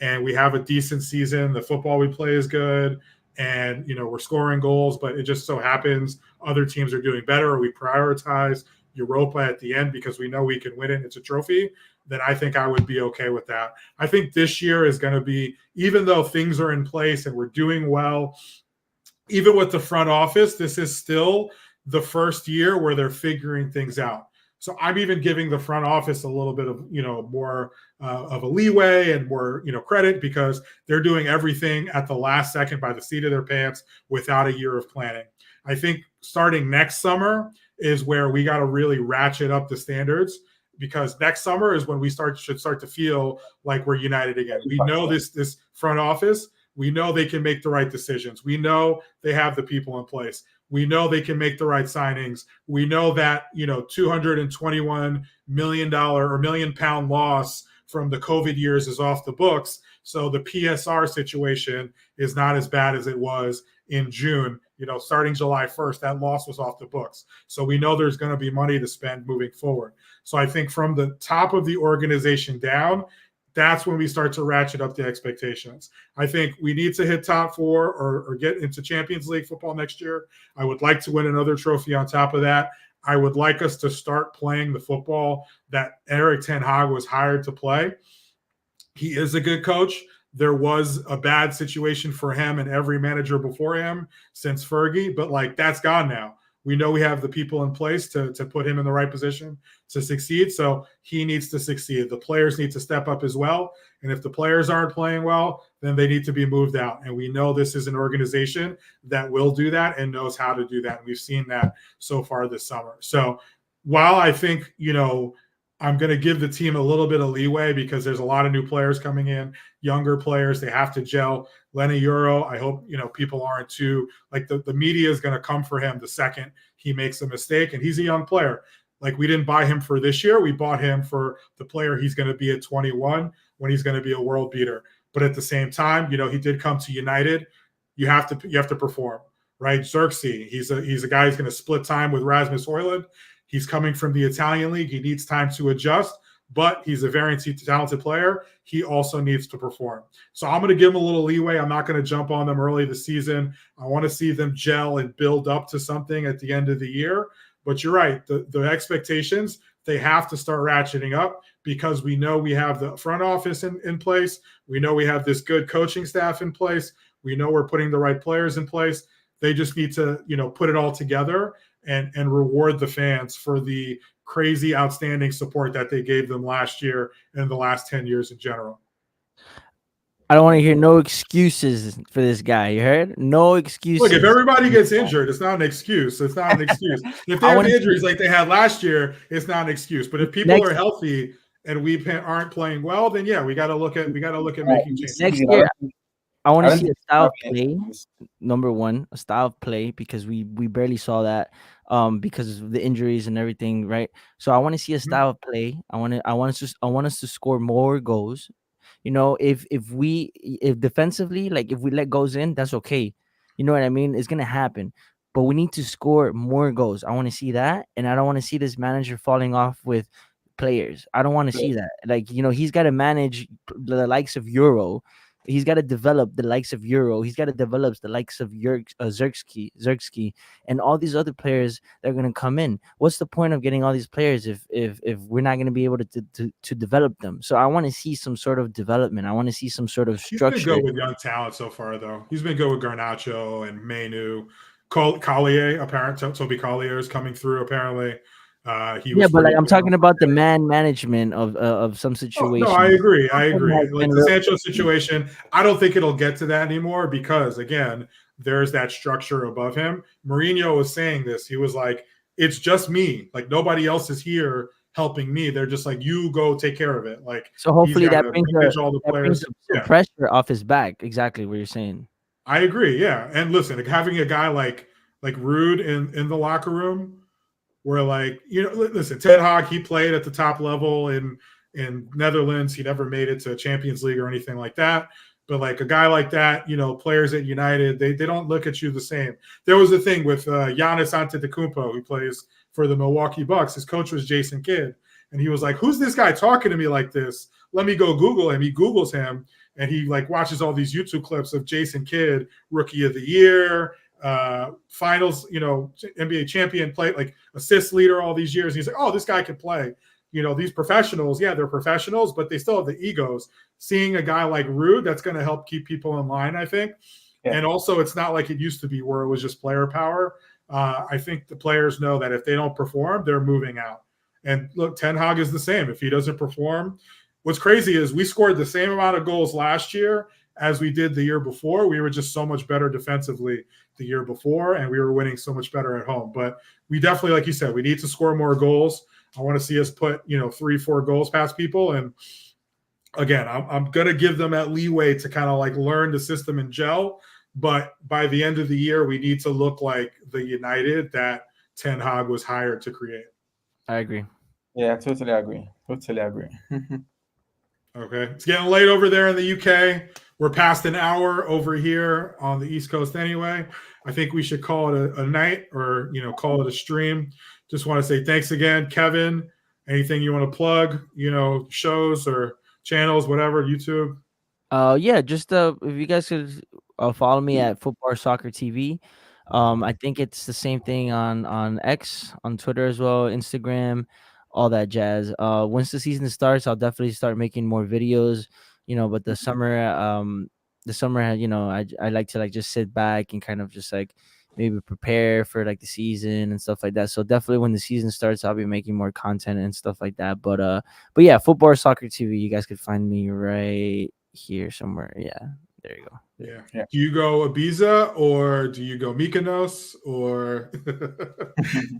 and we have a decent season, the football we play is good, and we're scoring goals, but it just so happens other teams are doing better, or we prioritize Europa at the end because we know we can win it. It's a trophy. then I think I would be okay with that. I think this year is going to be, even though things are in place and we're doing well, even with the front office, this is still the first year where they're figuring things out. So I'm even giving the front office a little bit of, more of a leeway and more, credit, because they're doing everything at the last second by the seat of their pants without a year of planning. I think starting next summer is where we got to really ratchet up the standards, because next summer is when we should start to feel like we're united again. We know this front office. We know they can make the right decisions. We know they have the people in place. We know they can make the right signings. We know that, $221 million or £1 million loss from the COVID years is off the books. So the PSR situation is not as bad as it was in June. Starting July 1st, that loss was off the books. So we know there's going to be money to spend moving forward. So I think from the top of the organization down, that's when we start to ratchet up the expectations. I think we need to hit top four or get into Champions League football next year. I would like to win another trophy on top of that. I would like us to start playing the football that Erik ten Hag was hired to play. He is a good coach. There was a bad situation for him and every manager before him since Fergie, but that's gone now. We know we have the people in place to put him in the right position to succeed. So he needs to succeed. The players need to step up as well. And if the players aren't playing well, then they need to be moved out. And we know this is an organization that will do that and knows how to do that. And we've seen that so far this summer. So while I think, I'm going to give the team a little bit of leeway because there's a lot of new players coming in, younger players. They have to gel. Lenny Euro, I hope, people aren't too, the media is going to come for him the second he makes a mistake. And he's a young player. We didn't buy him for this year. We bought him for the player he's going to be at 21 when he's going to be a world beater. But at the same time, he did come to United. You have to perform, right? Xerxes, he's a guy who's going to split time with Rasmus Højlund. He's coming from the Italian league. He needs time to adjust, but he's a very talented player. He also needs to perform. So I'm going to give him a little leeway. I'm not going to jump on them early this season. I want to see them gel and build up to something at the end of the year. But you're right. The expectations, they have to start ratcheting up because we know we have the front office in place. We know we have this good coaching staff in place. We know we're putting the right players in place. They just need to, put it all together and reward the fans for the crazy, outstanding support that they gave them last year and the last 10 years in general. I don't want to hear no excuses for this guy. You heard? No excuses. Look, if everybody gets injured, it's not an excuse. It's not an excuse. If they have injuries like they had last year, it's not an excuse. But if people are healthy and we aren't playing well, then yeah, we got to look at making changes. Next year, I want to see a style of play. Number one, a style of play, because we barely saw that because of the injuries and everything, right? So I want to see a style of play. I want us to score more goals. If defensively, if we let goals in, that's okay. You know what I mean? It's gonna happen. But we need to score more goals. I want to see that, and I don't want to see this manager falling off with players. I don't want to see that. He's got to manage the likes of Euro. He's got to develop the likes of Euro. He's got to develop the likes of Xerxes, and all these other players that are going to come in. What's the point of getting all these players if we're not going to be able to develop them? So I want to see some sort of development. I want to see some sort of structure. He's been good with young talent so far, though. He's been good with Garnacho and Menu. Collier, Toby Collier is coming through apparently. But I'm talking about the man management of some situations. No, I agree. The Sancho situation, I don't think it'll get to that anymore because, again, there's that structure above him. Mourinho was saying this. He was like, it's just me. Nobody else is here helping me. They're just you go take care of it. So hopefully that brings the pressure off his back. Exactly what you're saying. I agree, yeah. And listen, having a guy like Ruud in the locker room, where listen, Ten Hag, he played at the top level in Netherlands. He never made it to Champions League or anything like that. But a guy like that, players at United, they don't look at you the same. There was a thing with Giannis Antetokounmpo, who plays for the Milwaukee Bucks. His coach was Jason Kidd. And he was like, who's this guy talking to me like this? Let me go Google him. He Googles him, and he watches all these YouTube clips of Jason Kidd, Rookie of the Year, finals, NBA champion, play assist leader all these years. He's like, oh, this guy can play. these professionals, yeah, they're professionals, but they still have the egos. Seeing a guy like Rude, that's going to help keep people in line, I think. Yeah. And also, it's not like it used to be where it was just player power. I think the players know that if they don't perform, they're moving out. And look, Ten Hag is the same. If he doesn't perform, what's crazy is we scored the same amount of goals last year as we did the year before. We were just so much better defensively the year before, and we were winning so much better at home. But we definitely, like you said, we need to score more goals. I want to see us put 3-4 goals past people. And again, I'm going to give them that leeway to kind of like learn the system and gel. But by the end of the year, we need to look like the United that Ten Hag was hired to create. I agree. Yeah, totally agree. Totally agree. Okay. It's getting late over there in the UK. We're past an hour over here on the East Coast anyway. I think we should call it a night, or call it a stream. Just want to say thanks again, Kevin. Anything you want to plug, shows or channels, whatever, YouTube? Yeah, just if you guys could follow me at Football Soccer TV. I think it's the same thing on X, on Twitter as well, Instagram, all that jazz. Once the season starts, I'll definitely start making more videos. But the summer, I like to like just sit back and kind of just like maybe prepare for like the season and stuff like that. So definitely when the season starts, I'll be making more content and stuff like that. But yeah, Football Soccer TV. You guys could find me right here somewhere. Yeah, there you go. Yeah. Do you go Ibiza or do you go Mykonos or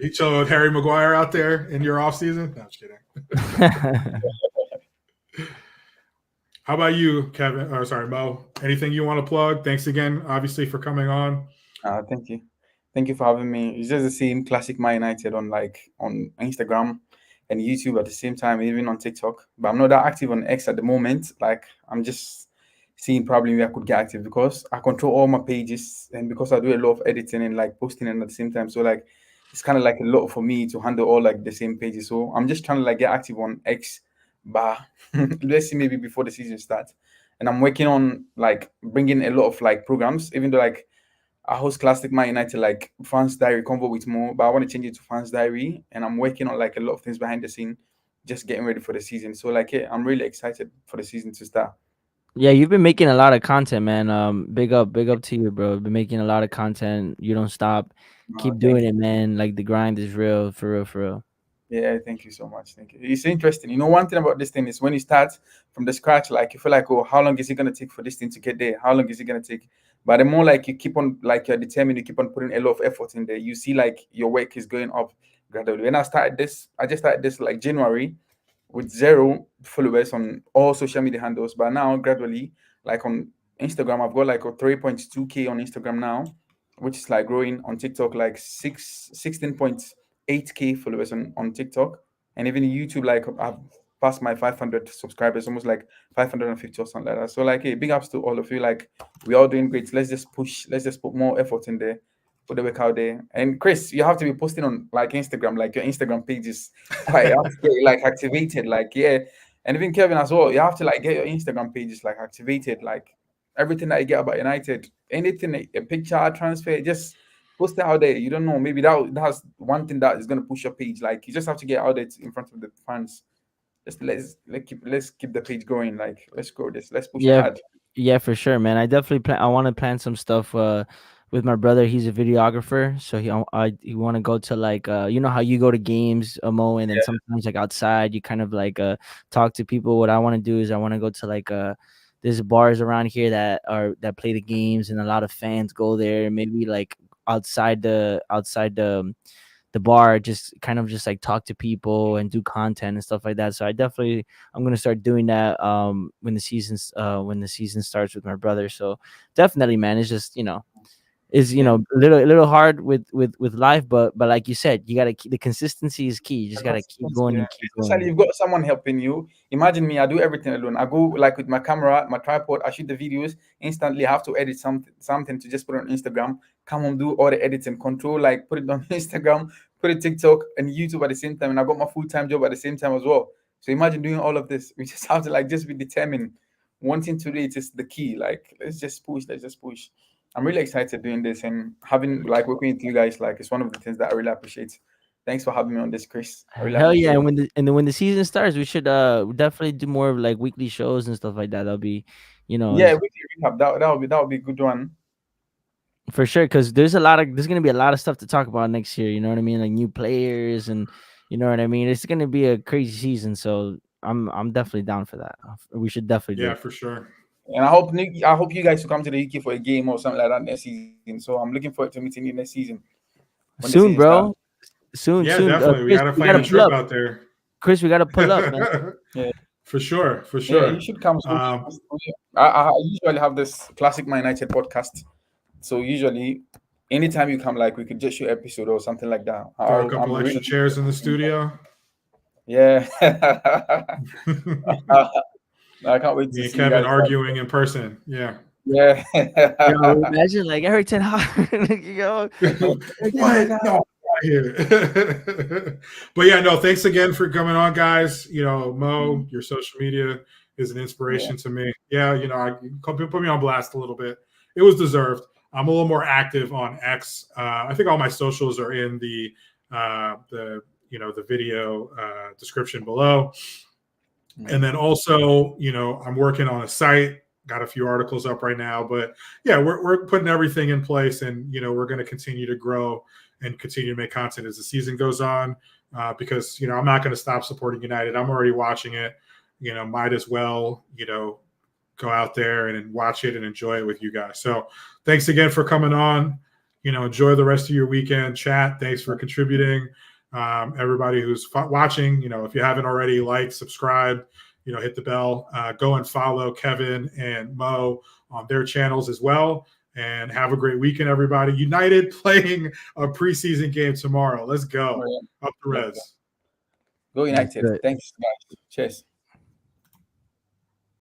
you chill with Harry Maguire out there in your off season? No, I'm just kidding. How about you, Kevin? Or sorry, Mo. Anything you want to plug? Thanks again, obviously, for coming on. Thank you. Thank you for having me. It's just the same classic Man United on Instagram and YouTube at the same time, even on TikTok. But I'm not that active on X at the moment. Like I'm just seeing probably where I could get active because I control all my pages and because I do a lot of editing and like posting and at the same time. So like it's kind of like a lot for me to handle all like the same pages. So I'm just trying to like get active on X, but let's see maybe before the season starts. And I'm working on like bringing a lot of like programs, even though like I host Classic Man United like Fans Diary Convo with Mo, but I want to change it to Fans Diary, and I'm working on like a lot of things behind the scene, just getting ready for the season. So like, yeah, I'm really excited for the season to start. Yeah, you've been making a lot of content, man. Big up to you, bro. Been making a lot of content. You don't stop. Keep Thank doing you. it, man. Like the grind is real, for real, for real. Yeah, thank you so much. Thank you. It's interesting. One thing about this thing is when you start from the scratch, like you feel like, oh, how long is it gonna take for this thing to get there? How long is it gonna take? But the more like you keep on, like you're determined, you keep on putting a lot of effort in there. You see, like your work is going up gradually. When I just started this like January with 0 followers on all social media handles. But now gradually, like on Instagram, I've got like a 3.2K on Instagram now, which is like growing on TikTok, like 16.8K followers on TikTok. And even YouTube, like I've passed my 500 subscribers, almost like 550 or something like that. So like, hey, big ups to all of you. Like we're all doing great. Let's just push. Let's just put more effort in there. Put the work out there. And Chris, you have to be posting on like Instagram, like your Instagram page is quite you have to get, like activated, like yeah. And even Kevin as well, you have to like get your Instagram pages like activated, like everything that you get about United, anything, a picture, transfer, just post it out there. You don't know, maybe that's one thing that is gonna push your page. Like you just have to get out there in front of the fans. Just let's keep the page going. Like let's grow this. Let's push it Yeah, hard. yeah, for sure, man. I definitely plan. I want to plan some stuff. With my brother, he's a videographer, so he want to go to like how you go to games, Mo, and then sometimes like outside, you kind of like talk to people. What I want to do is I want to go to like there's bars around here that play the games, and a lot of fans go there. Maybe like outside the bar, just kind of just like talk to people and do content and stuff like that. So I'm gonna start doing that when the season starts with my brother. So definitely, man, it's just is a little hard with life, but like you said, you gotta keep the consistency is key. You just gotta keep going and keep Especially going. you've got someone helping you. Imagine me, I do everything alone. I go like with my camera, my tripod, I shoot the videos instantly. I have to edit something to just put on Instagram. Come on, do all the editing, control, like put it on Instagram, put it TikTok and YouTube at the same time. And I got my full-time job at the same time as well. So imagine doing all of this. We just have to like just be determined. Wanting to do it is the key. Like let's just push. I'm really excited doing this and having like working with you guys. Like it's one of the things that I really appreciate. Thanks for having me on this, Chris. I really Hell yeah! appreciate And it. when the season starts, we should definitely do more of like weekly shows and stuff like that. That'll be, Yeah, weekly recap. That would be a good one. for sure, because there's gonna be a lot of stuff to talk about next year. You know what I mean? Like new players, and you know what I mean. It's gonna be a crazy season, so I'm definitely down for that. We should definitely do Yeah, it. for sure. And I hope you guys will come to the UK for a game or something like that next season. So I'm looking forward to meeting you next season when the Soon, season starts. bro. Soon, Yeah, soon. definitely. We Chris, got to we plan gotta a pull trip up. out there. Chris, we gotta pull up, man. Yeah. For sure, for Yeah, sure. you should come. So I usually have this Classic Man United podcast. So usually, anytime you come, like we could just shoot episode or something like that. Throw a couple I'm extra really chairs in the studio. Yeah. I can't wait to Me and see you Kevin guys. arguing in person. Yeah. Yeah. Yo, imagine like Eric Ten Hag. Yo, What? No. But yeah, no, thanks again for coming on, guys. Mo, your social media is an inspiration to me. Yeah, put me on blast a little bit. It was deserved. I'm a little more active on X. I think all my socials are in the video description below. And then also, I'm working on a site. Got a few articles up right now, but yeah, we're putting everything in place, and we're going to continue to grow and continue to make content as the season goes on. Because I'm not going to stop supporting United. I'm already watching it. Might as well go out there and watch it and enjoy it with you guys. So thanks again for coming on. Enjoy the rest of your weekend. Chat. Thanks for contributing. Everybody who's watching, if you haven't already, like, subscribe. Hit the bell. Go and follow Kevin and Mo on their channels as well. And have a great weekend, everybody. United playing a preseason game tomorrow. Let's go. Up the Reds. Go United. Thanks, guys. Cheers.